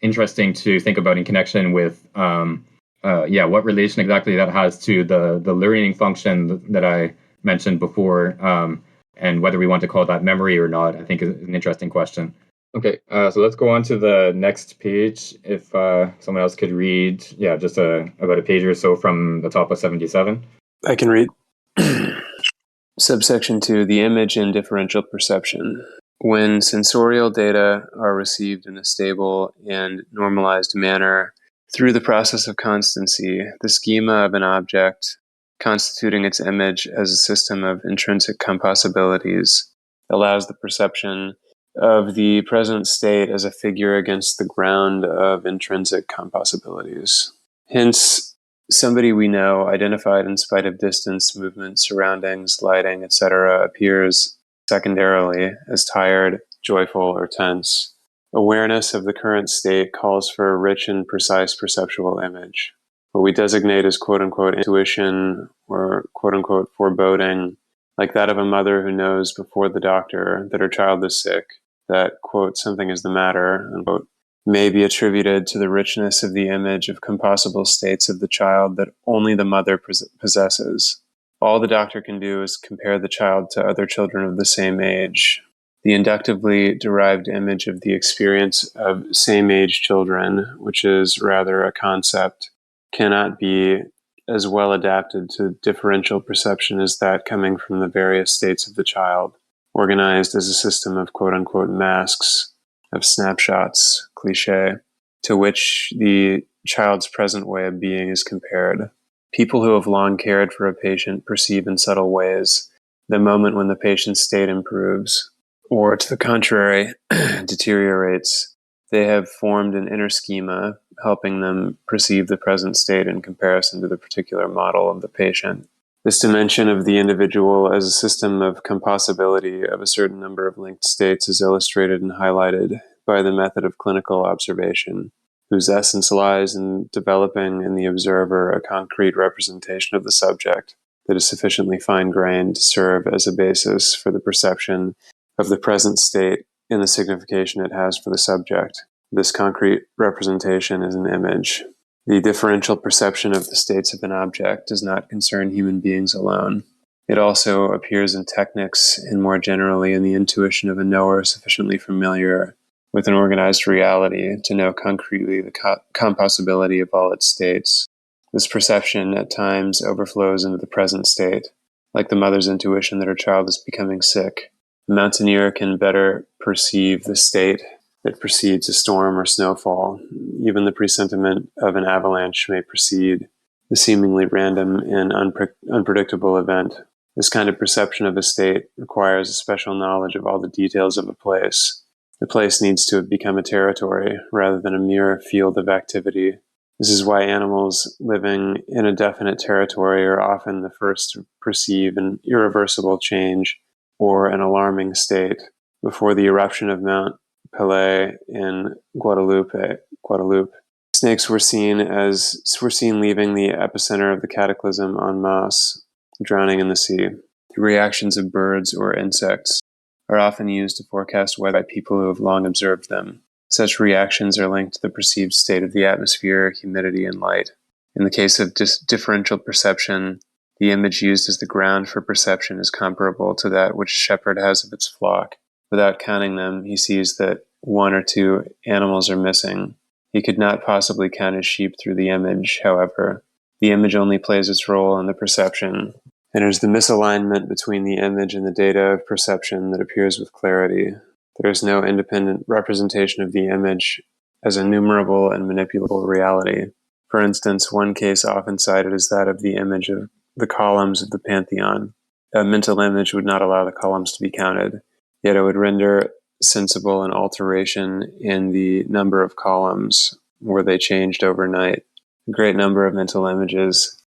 interesting to think about in connection with what relation exactly that has to the learning function that I mentioned before, and whether we want to call that memory or not, I think is an interesting question. Okay, so let's go on to the next page. If someone else could read, just about a page or so from the top of 77. I can read. Subsection 2, the image in differential perception. When sensorial data are received in a stable and normalized manner through the process of constancy, the schema of an object, constituting its image as a system of intrinsic compossibilities, allows the perception of the present state as a figure against the ground of intrinsic compossibilities. Hence, somebody we know, identified in spite of distance, movement, surroundings, lighting, etc., appears secondarily as tired, joyful, or tense. Awareness of the current state calls for a rich and precise perceptual image. What we designate as quote-unquote intuition or quote-unquote foreboding, like that of a mother who knows before the doctor that her child is sick, that, quote, something is the matter, unquote, may be attributed to the richness of the image of compossible states of the child that only the mother possesses. All the doctor can do is compare the child to other children of the same age. The inductively derived image of the experience of same-age children, which is rather a concept, cannot be as well adapted to differential perception as that coming from the various states of the child. organized as a system of quote-unquote masks, of snapshots, cliche, to which the child's present way of being is compared. People who have long cared for a patient perceive in subtle ways the moment when the patient's state improves, or to the contrary, deteriorates. They have formed an inner schema, helping them perceive the present state in comparison to the particular model of the patient. This dimension of the individual as a system of compossibility of a certain number of linked states is illustrated and highlighted by the method of clinical observation, whose essence lies in developing in the observer a concrete representation of the subject that is sufficiently fine-grained to serve as a basis for the perception of the present state and the signification it has for the subject. This concrete representation is an image. The differential perception of the states of an object does not concern human beings alone. It also appears in technics and more generally in the intuition of a knower sufficiently familiar with an organized reality to know concretely the compossibility of all its states. This perception at times overflows into the present state, like the mother's intuition that her child is becoming sick. The mountaineer can better perceive the state that precedes a storm or snowfall. Even the presentiment of an avalanche may precede the seemingly random and unpredictable event. This kind of perception of a state requires a special knowledge of all the details of a place. The place needs to have become a territory rather than a mere field of activity. This is why animals living in a definite territory are often the first to perceive an irreversible change or an alarming state. Before the eruption of Mount Pelée in Guadeloupe, snakes were seen leaving the epicenter of the cataclysm en masse, drowning in the sea. The reactions of birds or insects are often used to forecast weather by people who have long observed them. Such reactions are linked to the perceived state of the atmosphere, humidity, and light. In the case of differential perception, the image used as the ground for perception is comparable to that which a shepherd has of its flock. Without counting them, he sees that one or two animals are missing. He could not possibly count his sheep through the image, however. The image only plays its role in the perception, and it is the misalignment between the image and the data of perception that appears with clarity. There is no independent representation of the image as a numerable and manipulable reality. For instance, one case often cited is that of the image of the columns of the Pantheon. A mental image would not allow the columns to be counted, yet it would render sensible an alteration in the number of columns were they changed overnight. A great number of mental images,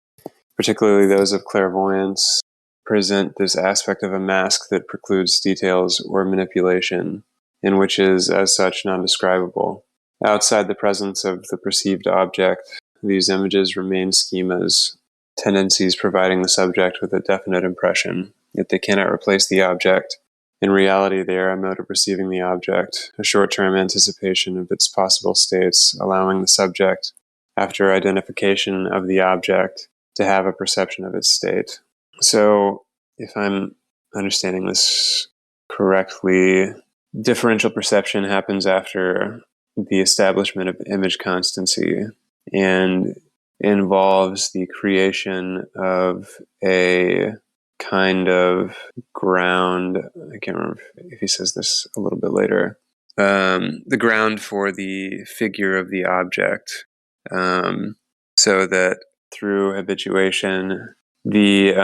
particularly those of clairvoyance, present this aspect of a mask that precludes details or manipulation, and which is, as such, non-describable. Outside the presence of the perceived object, these images remain schemas, tendencies providing the subject with a definite impression, yet they cannot replace the object. In reality, they are a mode of perceiving the object, a short-term anticipation of its possible states, allowing the subject, after identification of the object, to have a perception of its state. So, if I'm understanding this correctly, differential perception happens after the establishment of image constancy and involves the creation of a kind of ground. I can't remember if he says this a little bit later. The ground for the figure of the object, so that through habituation, the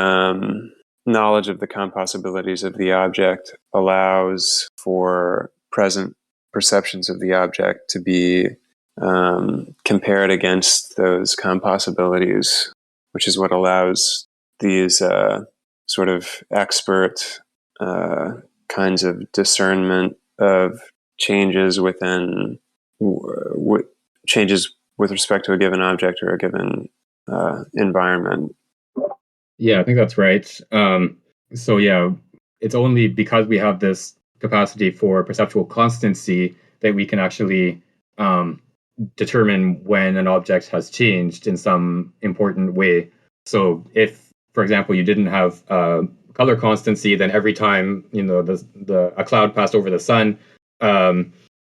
knowledge of the compossibilities of the object allows for present perceptions of the object to be compared against those compossibilities, which is what allows these sort of expert kinds of discernment of changes within changes with respect to a given object or a given environment. Yeah, I think that's right. So yeah, it's only because we have this capacity for perceptual constancy that we can actually determine when an object has changed in some important way. So if, for example, you didn't have color constancy, then every time a cloud passed over the sun,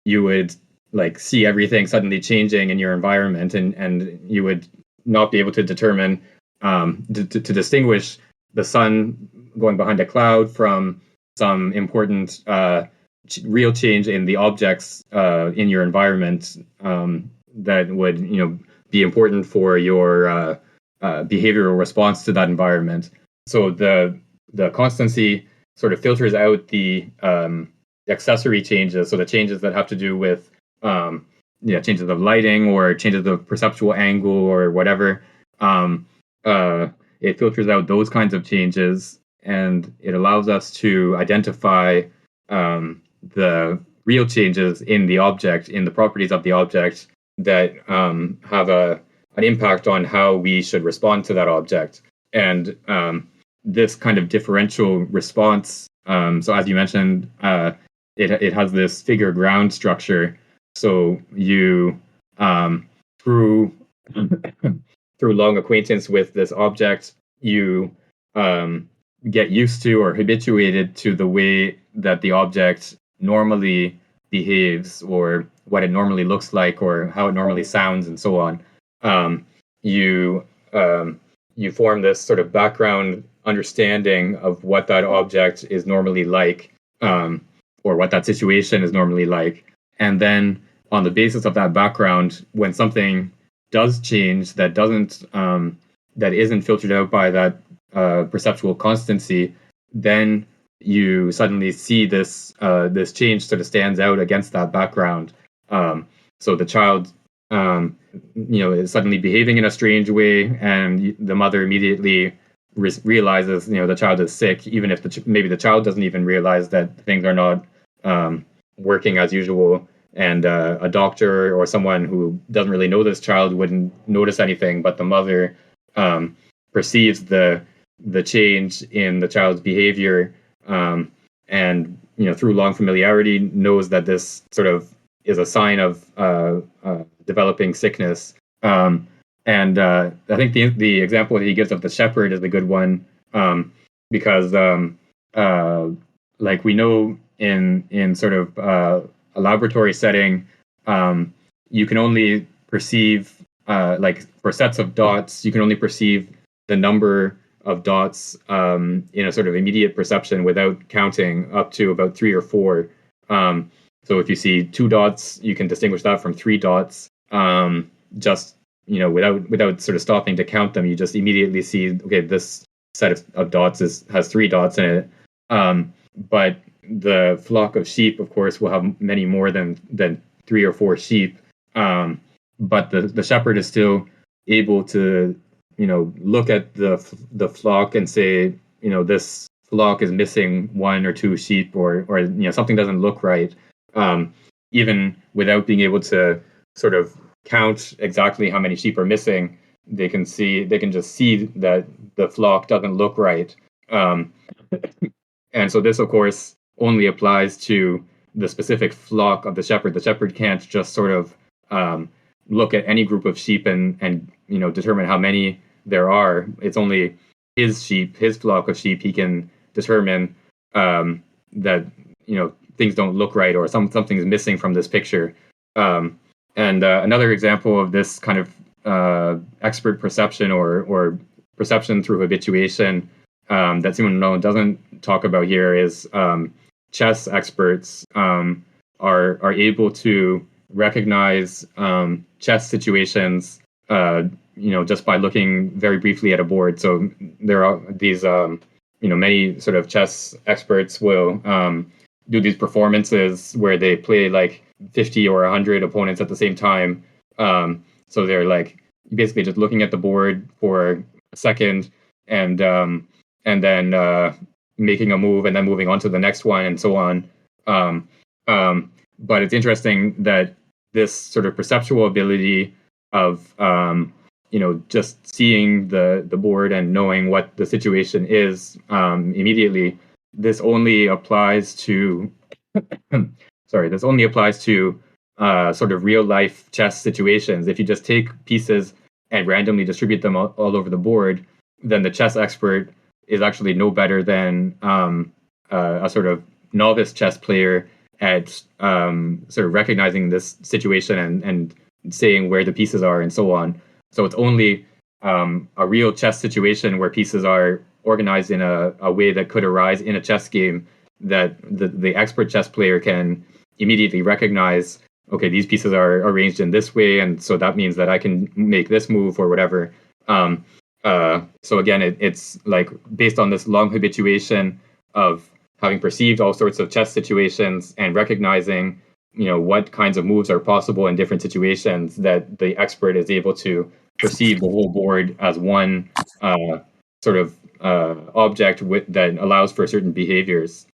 you would like see everything suddenly changing in your environment, and you would not be able to determine to distinguish the sun going behind a cloud from some important real change in the objects in your environment that would be important for your behavioral response to that environment. So the constancy sort of filters out the accessory changes, so the changes that have to do with changes of lighting or changes of perceptual angle or whatever. It filters out those kinds of changes, and it allows us to identify the real changes in the object, in the properties of the object that have an impact on how we should respond to that object. And this kind of differential response, so as you mentioned, it has this figure ground structure. So you, through long acquaintance with this object, you get used to or habituated to the way that the object normally behaves, or what it normally looks like, or how it normally sounds, and so on. You form this sort of background understanding of what that object is normally like, or what that situation is normally like. And then on the basis of that background, when something does change that isn't filtered out by that perceptual constancy, then you suddenly see this change sort of stands out against that background. So the child is suddenly behaving in a strange way, and the mother immediately realizes the child is sick, even if maybe the child doesn't even realize that things are not working as usual. And a doctor or someone who doesn't really know this child wouldn't notice anything, but the mother perceives the change in the child's behavior, and through long familiarity knows that this sort of is a sign of developing sickness. And I think the example that he gives of the shepherd is a good one, because like we know in sort of a laboratory setting, you can only perceive, like for sets of dots, you can only perceive the number of dots in a sort of immediate perception without counting up to about 3 or 4. So if you see 2 dots, you can distinguish that from 3 dots. Just without sort of stopping to count them, you just immediately see, okay, this set of dots has 3 dots in it. But the flock of sheep, of course, will have many more than 3 or 4 sheep. But the shepherd is still able to look at the flock and say, this flock is missing 1 or 2 sheep, or something doesn't look right, even without being able to sort of count exactly how many sheep are missing. They can just see that the flock doesn't look right. And so this, of course, only applies to the specific flock of the shepherd. The shepherd can't just sort of look at any group of sheep and determine how many there are. It's only his sheep, his flock of sheep. He can determine that things don't look right, or something's missing from this picture. And another example of this kind of expert perception or perception through habituation that Simon Malone doesn't talk about here is chess experts are able to recognize chess situations just by looking very briefly at a board. So there are these many sort of chess experts will do these performances where they play like 50 or 100 opponents at the same time. So they're like basically just looking at the board for a second and then making a move and then moving on to the next one and so on. But it's interesting that this sort of perceptual ability of just seeing the board and knowing what the situation is immediately, this only applies to this only applies to sort of real life chess situations. If you just take pieces and randomly distribute them all over the board, then the chess expert is actually no better than a sort of novice chess player at sort of recognizing this situation and saying where the pieces are and so on. So it's only a real chess situation where pieces are organized in a way that could arise in a chess game that the expert chess player can immediately recognize, okay, these pieces are arranged in this way, and so that means that I can make this move or whatever. So again, it's like based on this long habituation of having perceived all sorts of chess situations and recognizing, what kinds of moves are possible in different situations, that the expert is able to perceive the whole board as one sort of object that allows for certain behaviors.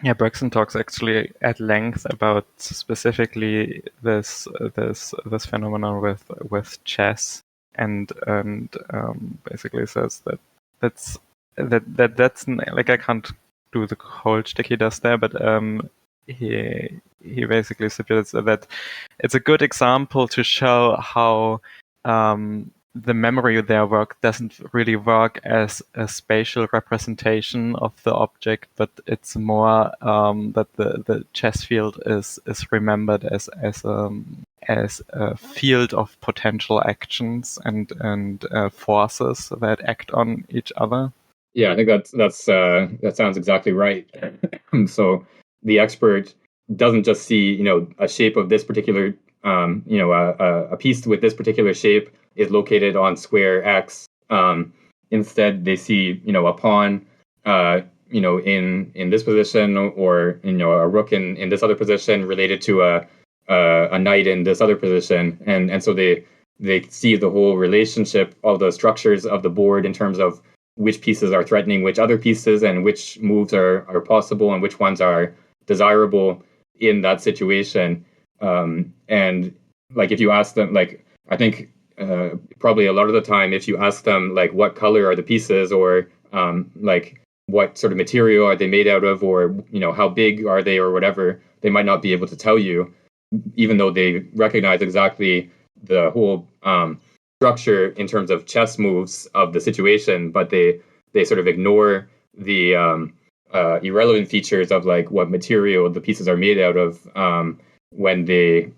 Yeah, Bergson talks actually at length about specifically this phenomenon with chess, and basically says that's like, I can't do the whole shtick he does there, but he basically stipulates that it's a good example to show how the memory there doesn't really work as a spatial representation of the object, but it's more that the chess field is remembered as a field of potential actions and forces that act on each other. Yeah, I think that sounds exactly right. So the expert doesn't just see, a shape of this particular, a piece with this particular shape is located on square X. Instead, they see, a pawn, in this position, or a rook in this other position related to a knight in this other position, and so they see the whole relationship of the structures of the board in terms of which pieces are threatening which other pieces, and which moves are possible and which ones are desirable in that situation. And like, if you ask them, like, I think probably a lot of the time, if you ask them, like, what color are the pieces, or like, what sort of material are they made out of, or how big are they, or whatever, they might not be able to tell you, even though they recognize exactly the whole structure in terms of chess moves of the situation, but they sort of ignore the irrelevant features of, like, what material the pieces are made out of when they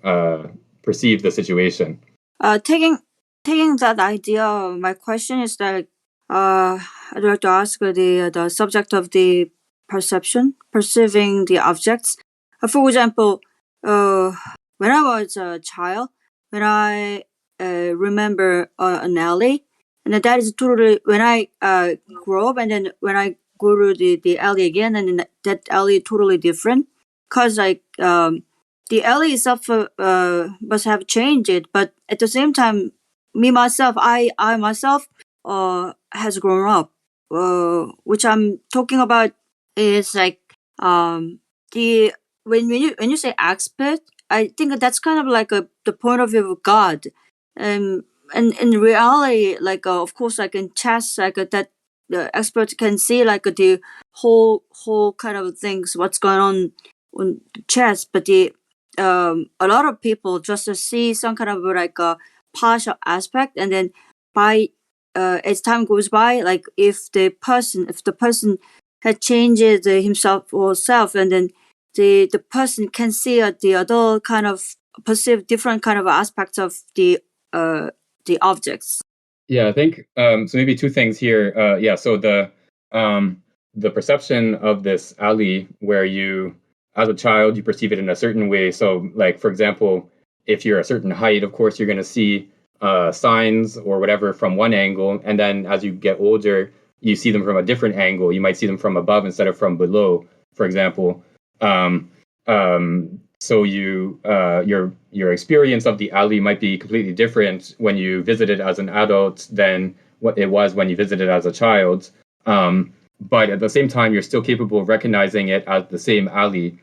perceive the situation. Taking that idea, my question is that I'd like to ask the subject of the perceiving the objects. For example, when I was a child, when I remember an alley, and that is totally when I grow up, and then when I go to the alley again, and then that alley is totally different, cause like the alley itself must have changed, but at the same time, I myself has grown up. Which I'm talking about is like the when you say expert, I think that's kind of like the point of view of God, and in reality, like of course, like in chess, like that the expert can see like the whole kind of things what's going on chess, but the a lot of people just see some kind of like a partial aspect, and then by as time goes by, like if the person had changed himself or herself, and then the person can see the other kind of perceive different kind of aspects of the objects. Yeah, I think so. Maybe two things here. Yeah, so the perception of this alley, where you, as a child, you perceive it in a certain way. So, like, for example, if you're a certain height, of course, you're going to see signs or whatever from one angle, and then as you get older, you see them from a different angle. You might see them from above instead of from below, for example. So your experience of the alley might be completely different when you visit it as an adult than what it was when you visited as a child. But at the same time, you're still capable of recognizing it as the same alley.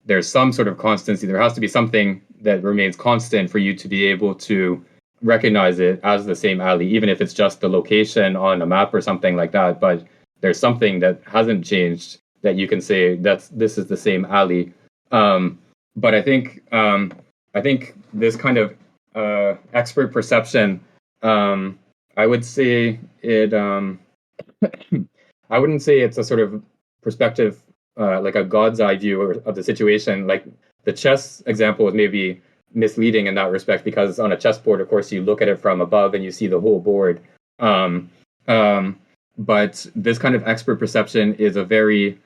There's some sort of constancy. There has to be something that remains constant for you to be able to recognize it as the same alley, even if it's just the location on a map or something like that. But there's something that hasn't changed that you can say this is the same alley. But I think this kind of expert perception, I would say it. I wouldn't say it's a sort of perspective, like a God's eye view of the situation. Like, the chess example is maybe misleading in that respect, because on a chessboard, of course, you look at it from above and you see the whole board. but this kind of expert perception is a very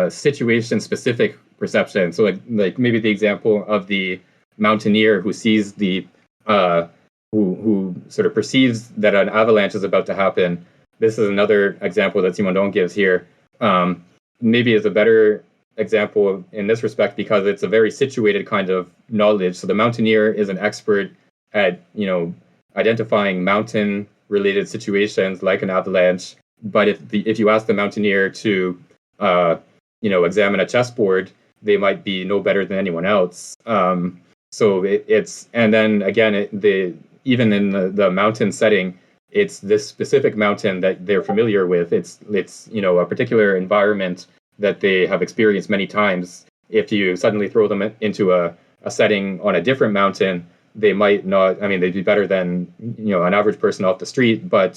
situation-specific perception. So, like maybe the example of the mountaineer who sees who sort of perceives that an avalanche is about to happen. This is another example that Simondon gives here. Maybe is a better example in this respect because it's a very situated kind of knowledge. So the mountaineer is an expert at identifying mountain-related situations like an avalanche. But if you ask the mountaineer to examine a chessboard, they might be no better than anyone else. So it's and then again even in the mountain setting, it's this specific mountain that they're familiar with. It's a particular environment that they have experienced many times. If you suddenly throw them into a setting on a different mountain, they might not. I mean, they'd be better than an average person off the street, but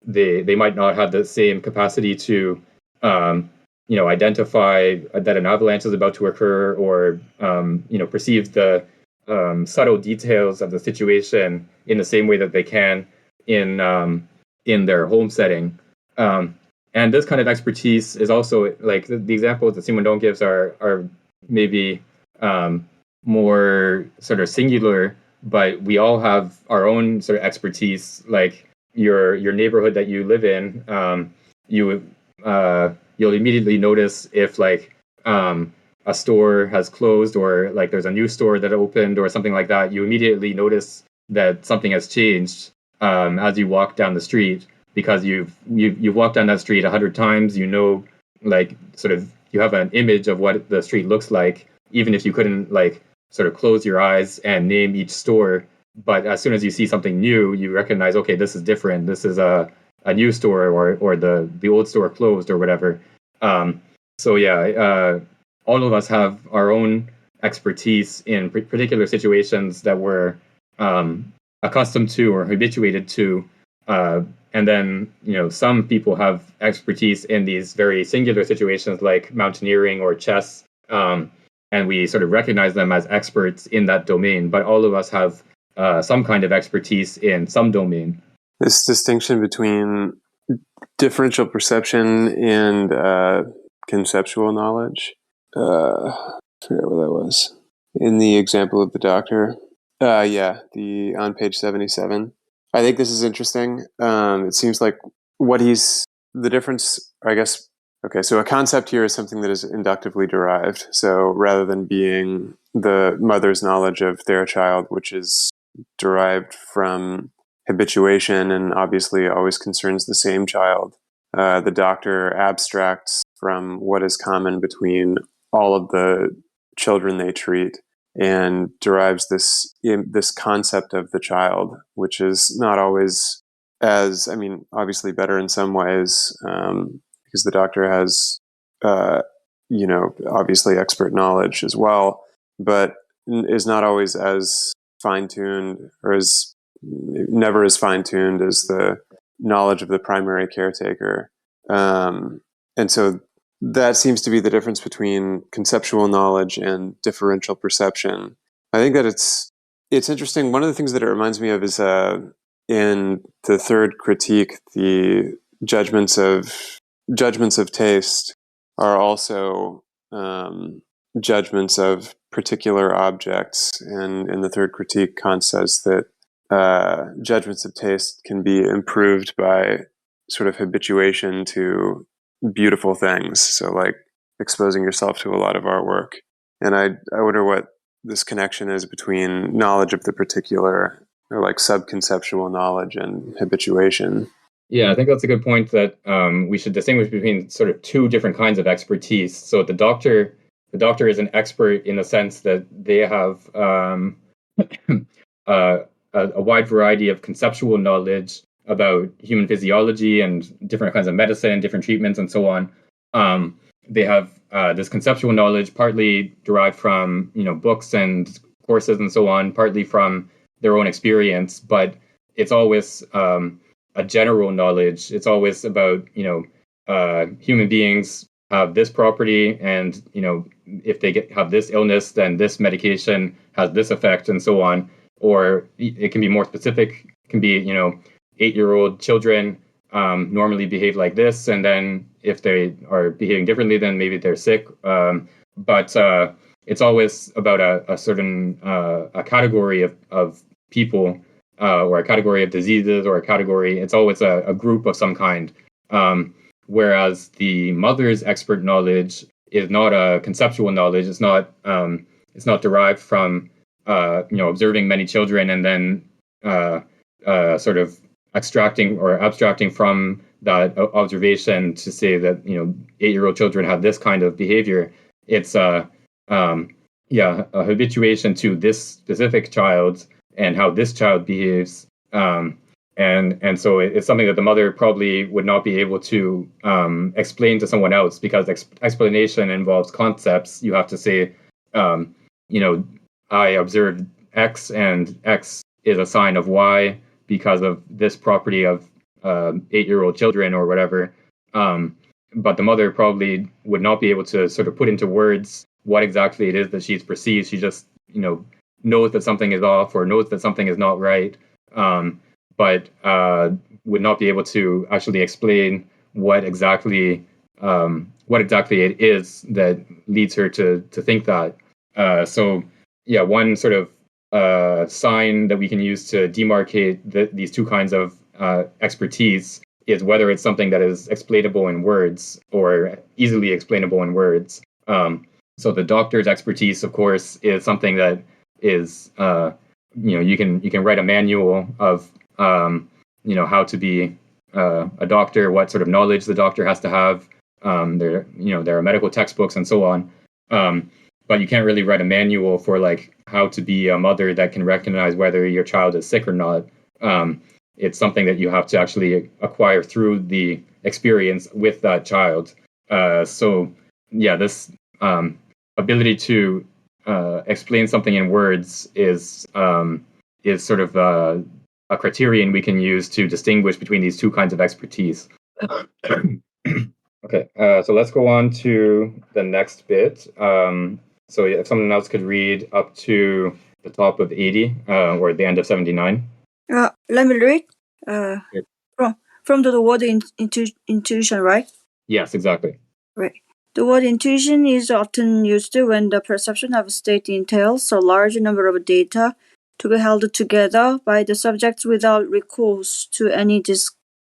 they might not have the same capacity to identify that an avalanche is about to occur, or perceive the subtle details of the situation in the same way that they can in their home setting. And this kind of expertise is also like the examples that Simondon gives are maybe more sort of singular, but we all have our own sort of expertise. Like your neighborhood that you live in, you'll immediately notice if a store has closed or like there's a new store that opened or something like that. You immediately notice that something has changed as you walk down the street, because you've walked down that street 100 times. Like sort of you have an image of what the street looks like, even if you couldn't like sort of close your eyes and name each store. But as soon as you see something new, you recognize, okay, this is different. This is a new store, or the old store closed or whatever. So yeah, all of us have our own expertise in particular situations that we're accustomed to or habituated to. And then, some people have expertise in these very singular situations like mountaineering or chess, and we sort of recognize them as experts in that domain. But all of us have some kind of expertise in some domain. This distinction between differential perception and conceptual knowledge. I forget where that was. In the example of the doctor. On page 77. I think this is interesting. It seems like the difference, I guess. Okay, so a concept here is something that is inductively derived. So rather than being the mother's knowledge of their child, which is derived from habituation and obviously always concerns the same child, the doctor abstracts from what is common between all of the children they treat and derives this concept of the child, which is not always obviously better in some ways, because the doctor has, obviously expert knowledge as well, but is not always as fine-tuned, or is never as fine-tuned as the knowledge of the primary caretaker. And so that seems to be the difference between conceptual knowledge and differential perception. I think that it's interesting. One of the things that it reminds me of is in the third critique, the judgments of taste are also judgments of particular objects. And in the third critique, Kant says that judgments of taste can be improved by sort of habituation to beautiful things. So like exposing yourself to a lot of artwork. And I wonder what this connection is between knowledge of the particular, or like subconceptual knowledge, and habituation. Yeah, I think that's a good point, that we should distinguish between sort of two different kinds of expertise. So the doctor is an expert in the sense that they have a wide variety of conceptual knowledge about human physiology and different kinds of medicine, different treatments, and so on. They have this conceptual knowledge partly derived from books and courses and so on, partly from their own experience, but it's always a general knowledge. It's always about human beings have this property, and if they have this illness, then this medication has this effect, and so on. Or it can be more specific. It can be 8-year-old children normally behave like this, and then if they are behaving differently, then maybe they're sick. But it's always about a certain a category of people, or a category of diseases, or a category. It's always a group of some kind. Whereas the mother's expert knowledge is not a conceptual knowledge. It's not derived from observing many children and then sort of abstracting from that observation to say that 8-year-old children have this kind of behavior. It's a habituation to this specific child and how this child behaves, and so it's something that the mother probably would not be able to explain to someone else, because explanation involves concepts. You have to say, I observed X, and X is a sign of Y because of this property of 8-year-old children or whatever. But the mother probably would not be able to sort of put into words what exactly it is that she's perceived. She just, knows that something is off or knows that something is not right, but would not be able to actually explain what exactly it is that leads her to think that. One sort of sign that we can use to demarcate these two kinds of expertise is whether it's something that is explainable in words or easily explainable in words. So the doctor's expertise, of course, is something that is, you can write a manual of, how to be a doctor, what sort of knowledge the doctor has to have. There are medical textbooks and so on. But you can't really write a manual for like how to be a mother that can recognize whether your child is sick or not. It's something that you have to actually acquire through the experience with that child. This ability to explain something in words is sort of a criterion we can use to distinguish between these two kinds of expertise. Okay, so let's go on to the next bit. So if someone else could read up to the top of 80 or the end of 79. Let me read. Yep. From the word intuition, right? Yes, exactly. Right. The word intuition is often used when the perception of a state entails a large number of data to be held together by the subjects without recourse to any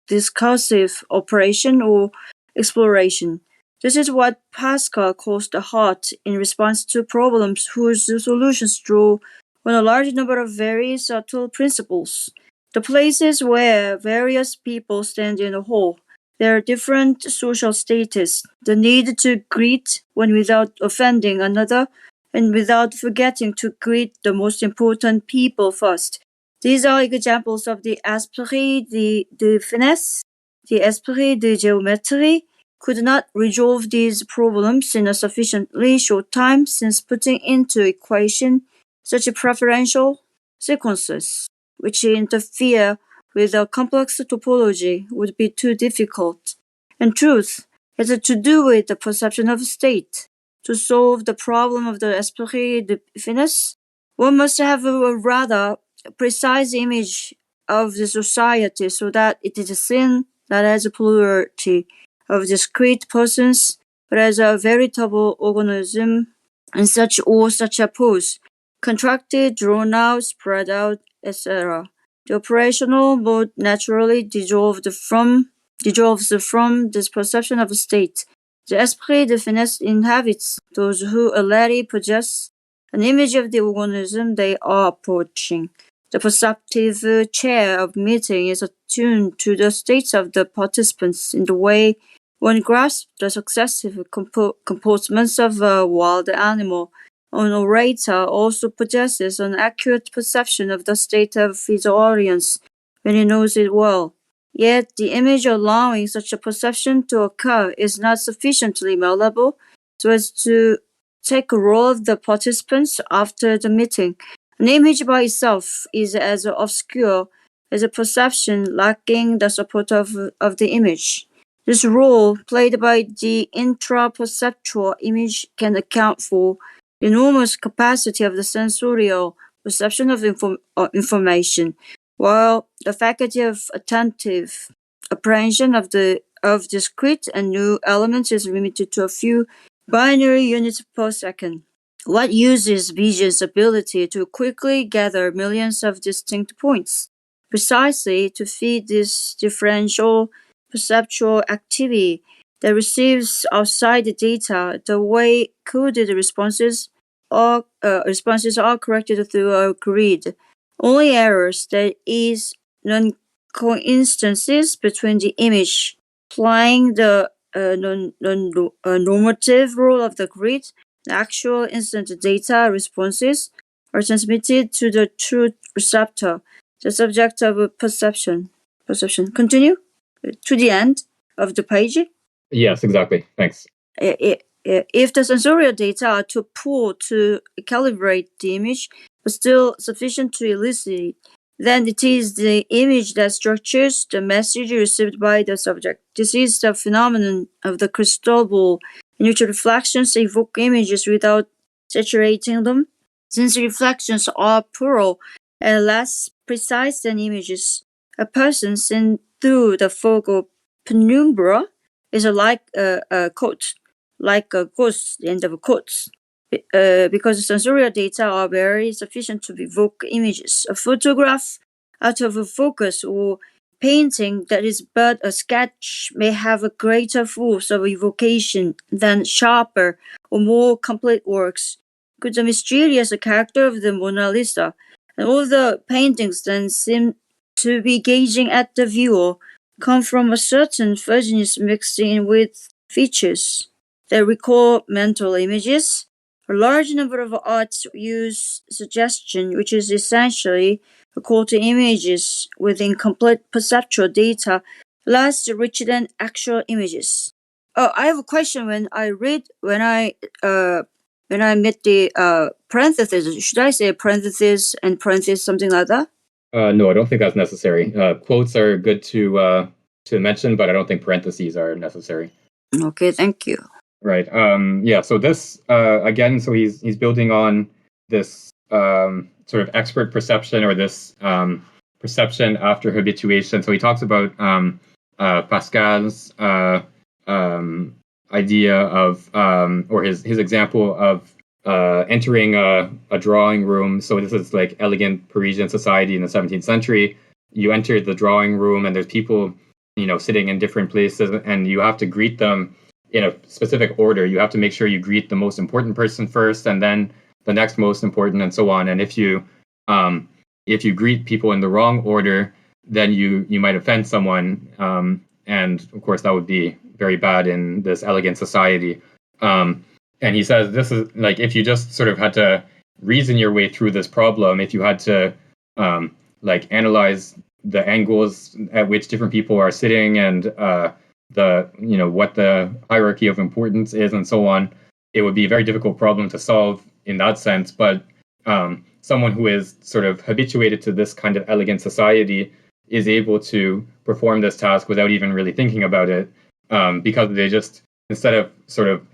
discursive operation or exploration. This is what Pascal calls the heart in response to problems whose solutions draw on a large number of very subtle principles. The places where various people stand in a hall, their different social status, the need to greet one without offending another, and without forgetting to greet the most important people first. These are examples of the esprit de finesse, the esprit de géométrie, could not resolve these problems in a sufficiently short time, since putting into equation such preferential sequences which interfere with a complex topology would be too difficult. In truth, it has to do with the perception of state. To solve the problem of the esprit de finesse, one must have a rather precise image of the society, so that it is seen not as a plurality of discrete persons, but as a veritable organism in such or such a pose, contracted, drawn out, spread out, etc. The operational mode naturally dissolves from this perception of a state. The esprit de finesse inhabits those who already possess an image of the organism they are approaching. The perceptive chair of meeting is attuned to the states of the participants in the way one grasps the successive comportments of a wild animal. An orator also possesses an accurate perception of the state of his audience when he knows it well. Yet the image allowing such a perception to occur is not sufficiently malleable so as to take a role of the participants after the meeting. An image by itself is as obscure as a perception lacking the support of the image. This role played by the intraperceptual image can account for the enormous capacity of the sensorial perception of information, while the faculty of attentive apprehension of discrete and new elements is limited to a few binary units per second. What uses vision's ability to quickly gather millions of distinct points, precisely to feed this differential perceptual activity that receives outside the data. The way coded responses are corrected through a grid. Only errors, that is, non-coincidences between the image applying the normative rule of the grid, the actual instant data responses, are transmitted to the true receptor, the subject of perception. Continue to the end of the page. Yes, exactly. Thanks. If the sensorial data are too poor to calibrate the image, but still sufficient to elicit, then it is the image that structures the message received by the subject. This is the phenomenon of the crystal ball, in which reflections evoke images without saturating them. Since reflections are poorer and less precise than images, a person seen through the fog of penumbra is like a coat, like a ghost, the end of quotes, because the sensorial data are very sufficient to evoke images. A photograph out of a focus or painting that is but a sketch may have a greater force of evocation than sharper or more complete works. Could the mysterious character of the Mona Lisa and all the paintings then seem to be gazing at the viewer come from a certain fuzziness mixed in with features that recall mental images? A large number of arts use suggestion, which is essentially equal to images with incomplete perceptual data, less rich than actual images. Oh, I have a question. When I met the parentheses, should I say parentheses and parentheses, something like that? No, I don't think that's necessary. Quotes are good to mention, but I don't think parentheses are necessary. Okay, thank you. Right. Yeah. So this again. So he's building on this sort of expert perception, or this perception after habituation. So he talks about Pascal's idea of or his example of entering a drawing room. So this is like elegant Parisian society in the 17th century. You enter the drawing room, and there's people, sitting in different places, and you have to greet them in a specific order. You have to make sure you greet the most important person first, and then the next most important, and so on. And if you greet people in the wrong order, then you might offend someone, and of course that would be very bad in this elegant society. And he says this is like, if you just sort of had to reason your way through this problem, if you had to like analyze the angles at which different people are sitting, and what the hierarchy of importance is, and so on, it would be a very difficult problem to solve in that sense. But someone who is sort of habituated to this kind of elegant society is able to perform this task without even really thinking about it, because they just, instead of sort of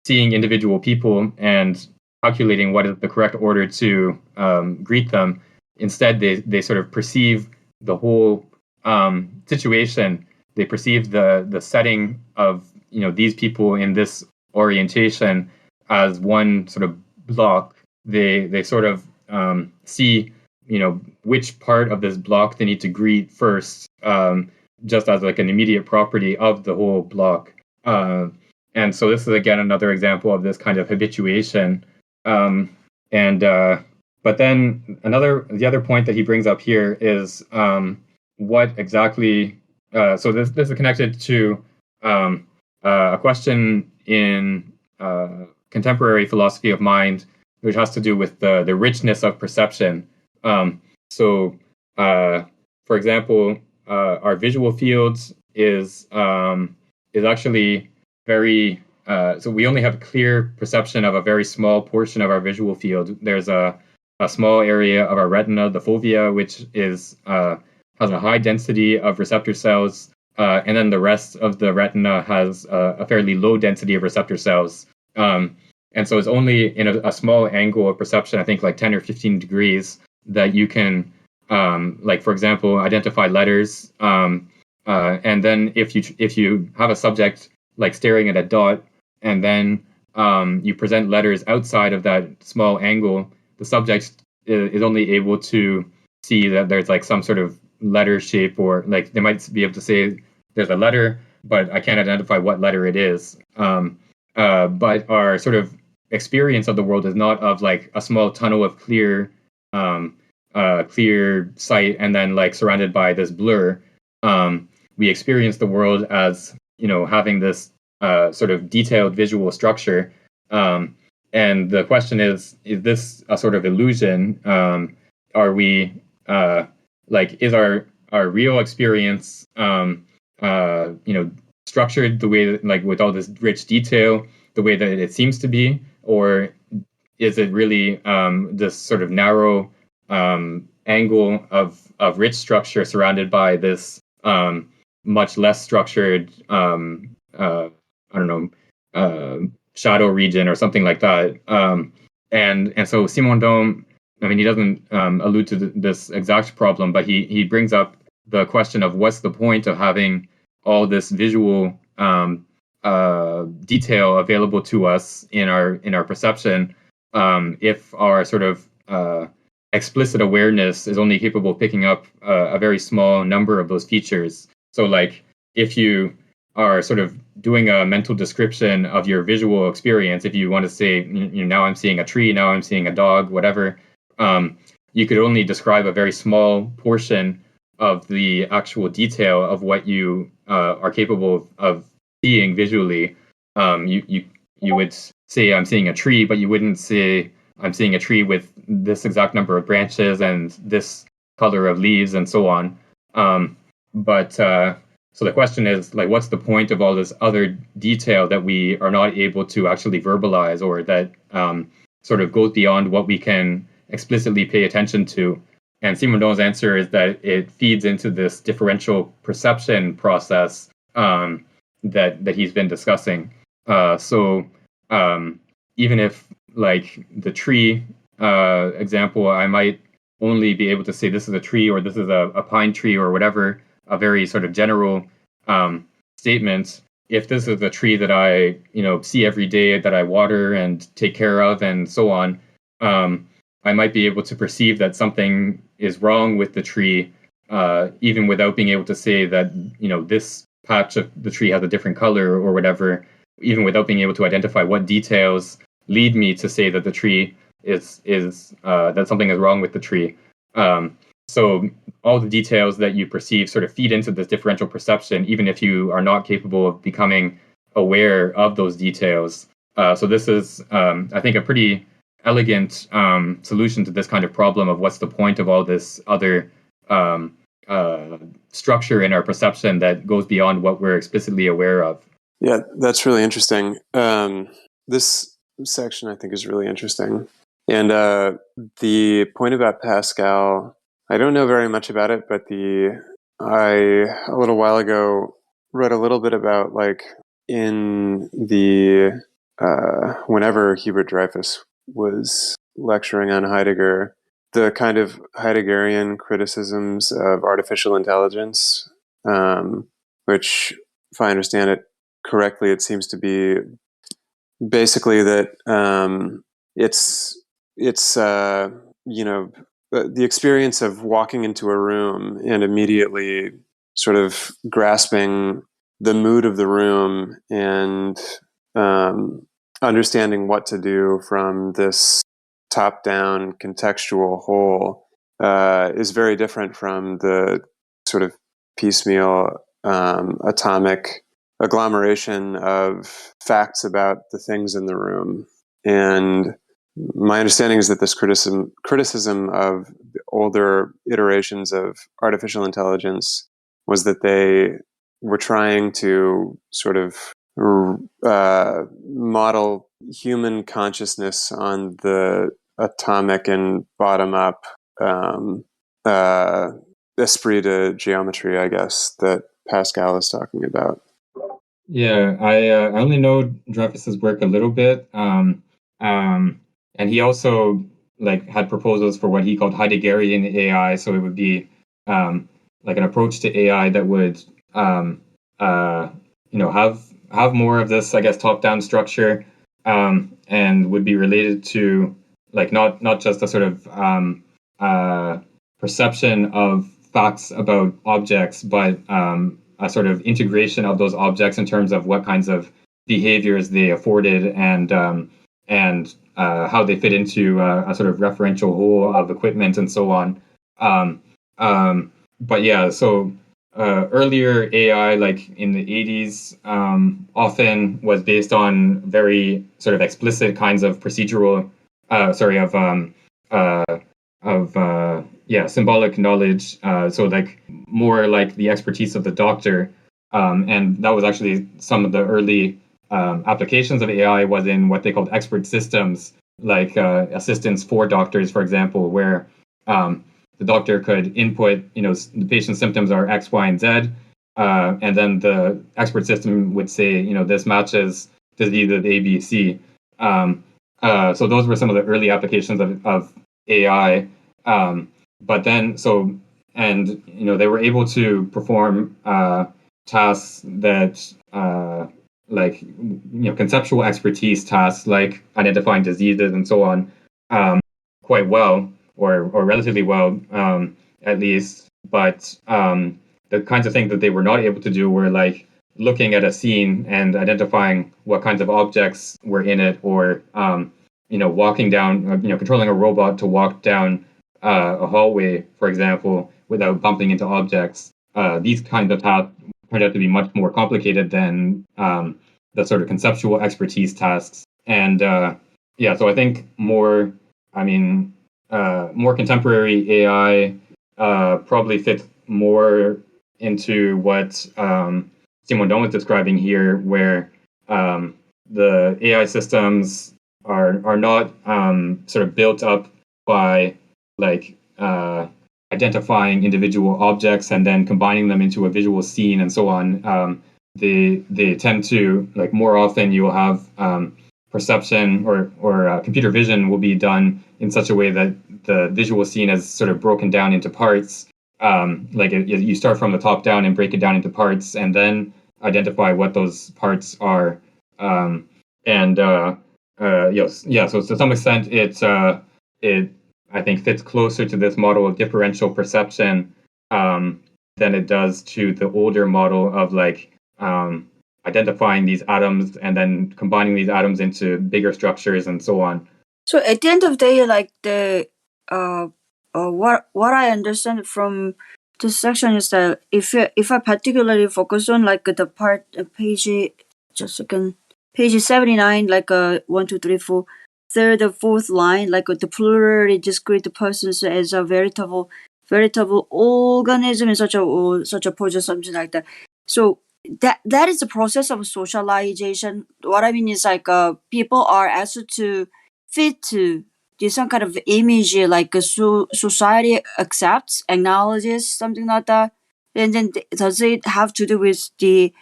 seeing individual people and calculating what is the correct order to greet them, instead they sort of perceive the whole situation. They perceive the setting of these people in this orientation as one sort of block. They sort of see which part of this block they need to greet first, just as like an immediate property of the whole block. And so this is again another example of this kind of habituation. But then the other point that he brings up here is what exactly. So this is connected to a question in contemporary philosophy of mind, which has to do with the richness of perception. For example, our visual fields is actually very. So we only have clear perception of a very small portion of our visual field. There's a small area of our retina, the fovea, which is has a high density of receptor cells, and then the rest of the retina has a fairly low density of receptor cells. And so it's only in a small angle of perception, I think like 10 or 15 degrees, that you can, like, for example, identify letters and then if you have a subject like staring at a dot, and then you present letters outside of that small angle, the subject is only able to see that there's like some sort of letter shape, or like they might be able to say there's a letter, but I can't identify what letter it is. But our sort of experience of the world is not of like a small tunnel of clear sight and then like surrounded by this blur. We experience the world as, having this sort of detailed visual structure. And the question is this a sort of illusion? Are we is our real experience structured the way that, like, with all this rich detail, the way that it seems to be, or is it really this sort of narrow angle of rich structure surrounded by this much less structured I don't know, shadow region or something like that. And so Simondon, I mean, he doesn't allude to this exact problem, but he brings up the question of what's the point of having all this visual detail available to us in our perception, if our sort of explicit awareness is only capable of picking up a very small number of those features. So, like, if you are sort of doing a mental description of your visual experience, if you want to say, now I'm seeing a tree, now I'm seeing a dog, whatever, you could only describe a very small portion of the actual detail of what you are capable of seeing visually. You would say I'm seeing a tree, but you wouldn't say I'm seeing a tree with this exact number of branches and this color of leaves and so on. So the question is, like, what's the point of all this other detail that we are not able to actually verbalize, or that sort of goes beyond what we can explicitly pay attention to? And Simondon's answer is that it feeds into this differential perception process that he's been discussing. So even if, like, the tree example, I might only be able to say this is a tree, or this is a pine tree, or whatever, a very sort of general statement. If this is a tree that I see every day, that I water and take care of and so on, I might be able to perceive that something is wrong with the tree, even without being able to say that this patch of the tree has a different color or whatever, even without being able to identify what details lead me to say that the tree is that something is wrong with the tree. So all the details that you perceive sort of feed into this differential perception, even if you are not capable of becoming aware of those details. So this is, I think, a pretty elegant solution to this kind of problem of what's the point of all this other structure in our perception that goes beyond what we're explicitly aware of. Yeah, that's really interesting. This section, I think, is really interesting. And the point about Pascal, I don't know very much about it, but I a little while ago read a little bit about, like, in the whenever Hubert Dreyfus was lecturing on Heidegger, the kind of Heideggerian criticisms of artificial intelligence, which, if I understand it correctly, it seems to be basically that it's the experience of walking into a room and immediately sort of grasping the mood of the room and understanding what to do from this top-down contextual whole is very different from the sort of piecemeal atomic agglomeration of facts about the things in the room. And my understanding is that this criticism of the older iterations of artificial intelligence was that they were trying to sort of model human consciousness on the atomic and bottom-up esprit de geometry, I guess, that Pascal is talking about. Yeah, I only know Dreyfus's work a little bit, and he also, like, had proposals for what he called Heideggerian AI. So it would be like an approach to AI that would have more of this, I guess, top-down structure, and would be related to like not just a sort of perception of facts about objects, but a sort of integration of those objects in terms of what kinds of behaviors they afforded and how they fit into a sort of referential whole of equipment and so on. But yeah, so earlier AI, like in the 80s, often was based on very sort of explicit kinds of procedural, symbolic knowledge. So like more like the expertise of the doctor, and that was actually some of the early applications of AI was in what they called expert systems, like assistants for doctors, for example, where the doctor could input, the patient's symptoms are X, Y, and Z, and then the expert system would say, this matches diseases A, B, C. So those were some of the early applications of AI. But then, they were able to perform tasks that, conceptual expertise tasks, like identifying diseases and so on, quite well, or relatively well, at least. But the kinds of things that they were not able to do were like looking at a scene and identifying what kinds of objects were in it, or walking down, controlling a robot to walk down a hallway, for example, without bumping into objects. These kinds of tasks turned out to be much more complicated than the sort of conceptual expertise tasks. And so I think more contemporary AI probably fits more into what Simondon was describing here, where the AI systems are not sort of built up by like identifying individual objects and then combining them into a visual scene and so on. They tend to, like, more often you will have perception or computer vision will be done in such a way that the visual scene is sort of broken down into parts. You start from the top down and break it down into parts, and then identify what those parts are. So to some extent, it I think fits closer to this model of differential perception than it does to the older model of identifying these atoms and then combining these atoms into bigger structures and so on. So at the end of the day, like what I understand from this section is that if I particularly focus on like the part page, just a second, page 79, like 1, 2, 3, 4, third or fourth line, like the plurally discrete persons as a veritable organism in such a pose, something like that. So that is the process of socialization. What I mean is like people are asked to fit to some kind of image like society accepts, acknowledges, something like that. And then does it have to do with the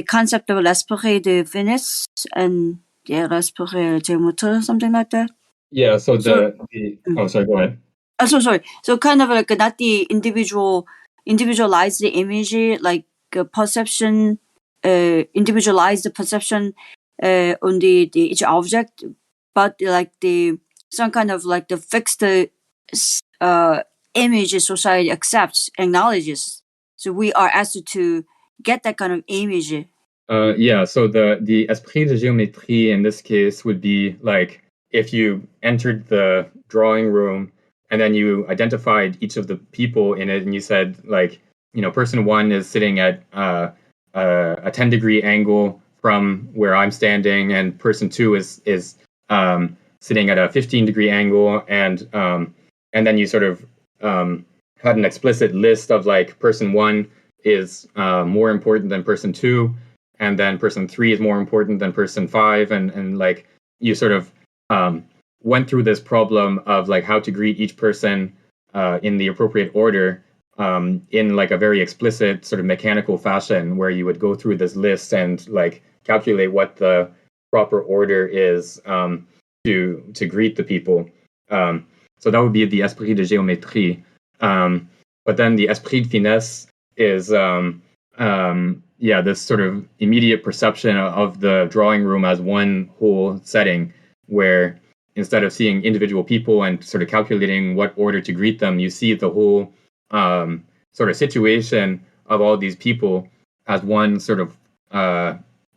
concept of l'esprit de finesse and l'esprit de moteur, something like that? Yeah, so sorry, go ahead. So sorry. So kind of like not the individualized image, like perception, individualized perception on the each object, but like some kind of like the fixed image society accepts, acknowledges. So we are asked to get that kind of image. So the esprit de géométrie in this case would be like if you entered the drawing room and then you identified each of the people in it and you said, like, person 1 is sitting at a 10-degree angle from where I'm standing, and person 2 is sitting at a 15-degree angle, and then you sort of had an explicit list of like person 1 is more important than person 2, and then person 3 is more important than person 5, and like you sort of went through this problem of like how to greet each person in the appropriate order in like a very explicit sort of mechanical fashion, where you would go through this list and like calculate what the proper order is to greet the people. So that would be the esprit de géométrie. But then the esprit de finesse is this sort of immediate perception of the drawing room as one whole setting, where instead of seeing individual people and sort of calculating what order to greet them, you see the whole sort of situation of all these people as one sort of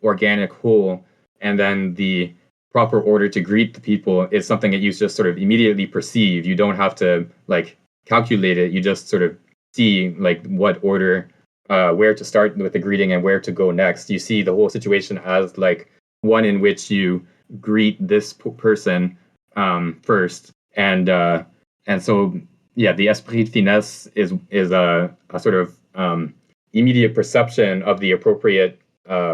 organic whole, and then the proper order to greet the people is something that you just sort of immediately perceive. You don't have to like calculate it. You just sort of see like what order, where to start with the greeting and where to go next. You see the whole situation as like one in which you greet this person first, and so the esprit de finesse is a sort of immediate perception of the appropriate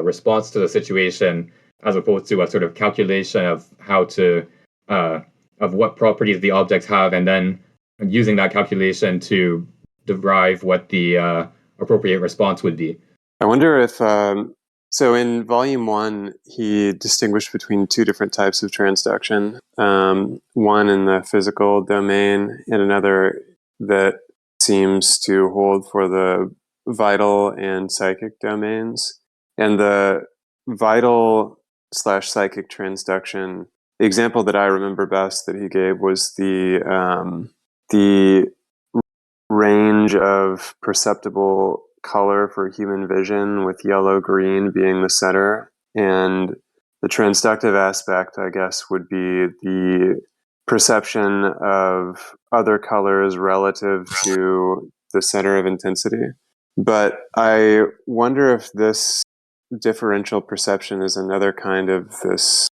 response to the situation, as opposed to a sort of calculation of how to of what properties the objects have, and then using that calculation to derive what the appropriate response would be. I wonder if so in volume 1 he distinguished between two different types of transduction, one in the physical domain and another that seems to hold for the vital and psychic domains. And the vital / psychic transduction, the example that I remember best that he gave was the range of perceptible color for human vision, with yellow green being the center. And the transductive aspect, I guess, would be the perception of other colors relative to the center of intensity. But I wonder if this differential perception is another kind of this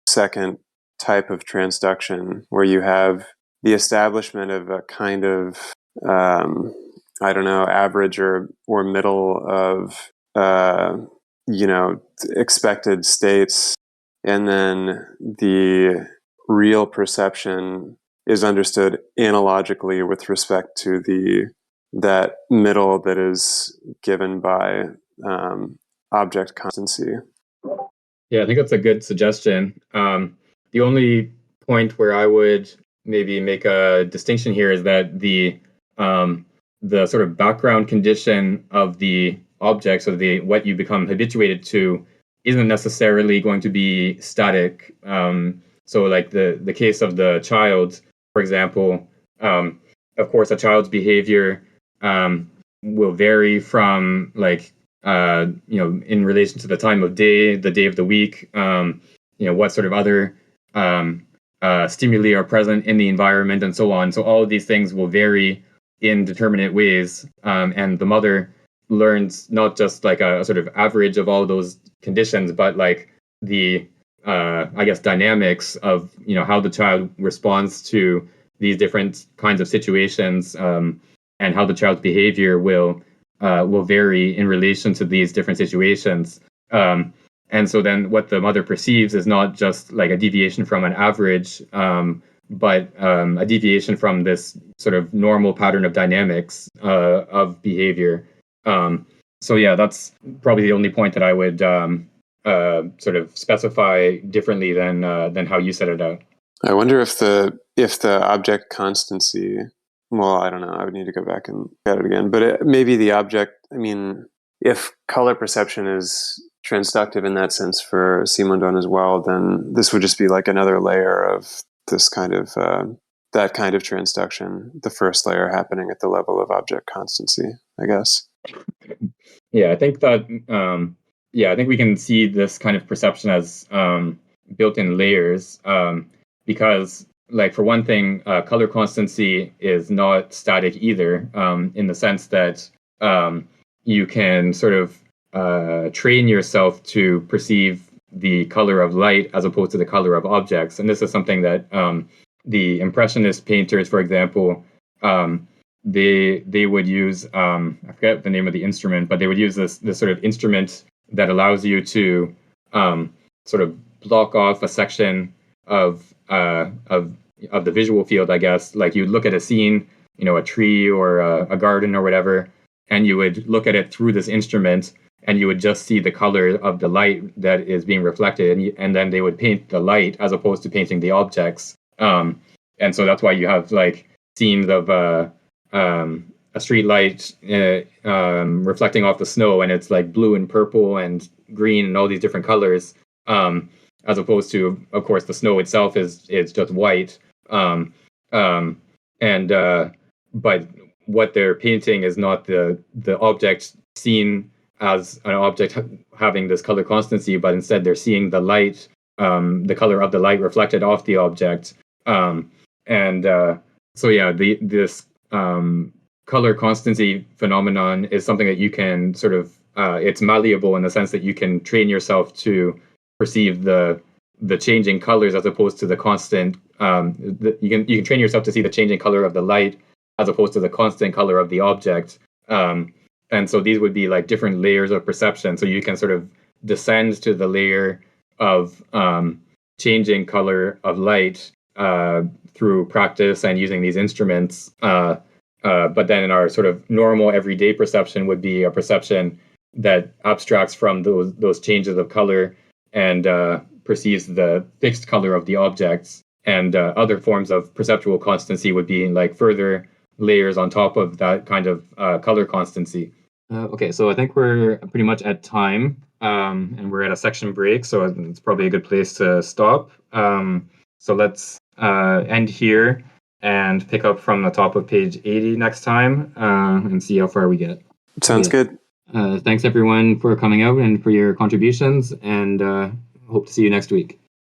second type of transduction, where you have the establishment of a kind of average or middle of expected states, and then the real perception is understood analogically with respect to that middle that is given by object constancy. Yeah, I think that's a good suggestion. The only point where I would maybe make a distinction here is that the sort of background condition of the objects, of the what you become habituated to, isn't necessarily going to be static. So like the case of the child, for example, of course, a child's behavior will vary from like in relation to the time of day, the day of the week, what sort of other stimuli are present in the environment, and so on. So all of these things will vary in determinate ways, and the mother learns not just like a sort of average of all those conditions, but like the dynamics of how the child responds to these different kinds of situations, and how the child's behavior will vary in relation to these different situations. And so then what the mother perceives is not just like a deviation from an average, but a deviation from this sort of normal pattern of dynamics of behavior. So yeah, that's probably the only point that I would sort of specify differently than how you set it out. I wonder if the object constancy. Well, I don't know. I would need to go back and look at it again. But maybe the object. I mean, if color perception is transductive in that sense for Simondon as well, then this would just be like another layer of this kind of that kind of transduction. The first layer happening at the level of object constancy, I guess. Yeah, I think that. I think we can see this kind of perception as built-in layers, because, like, for one thing, color constancy is not static either, in the sense that you can sort of train yourself to perceive the color of light as opposed to the color of objects. And this is something that the Impressionist painters, for example, they would use, I forget the name of the instrument, but they would use this sort of instrument that allows you to sort of block off a section of the visual field, I guess. Like, you'd look at a scene, a tree or a garden or whatever, and you would look at it through this instrument, and you would just see the color of the light that is being reflected, and then they would paint the light as opposed to painting the objects. And so that's why you have like scenes of a street light reflecting off the snow, and it's like blue and purple and green and all these different colors, as opposed to, of course, the snow itself is just white. But what they're painting is not the object seen as an object having this color constancy, but instead they're seeing the light, the color of the light reflected off the object. This color constancy phenomenon is something that you can sort of, it's malleable in the sense that you can train yourself to perceive the changing colors as opposed to the constant. You can train yourself to see the changing color of the light as opposed to the constant color of the object. And so these would be like different layers of perception. So you can sort of descend to the layer of changing color of light through practice and using these instruments. But then in our sort of normal everyday perception would be a perception that abstracts from those changes of color and perceives the fixed color of the objects. And other forms of perceptual constancy would be like further layers on top of that kind of color constancy. Okay, so I think we're pretty much at time, and we're at a section break, so it's probably a good place to stop. So let's end here and pick up from the top of page 80 next time and see how far we get. Sounds good. Thanks everyone for coming out and for your contributions, and hope to see you next week.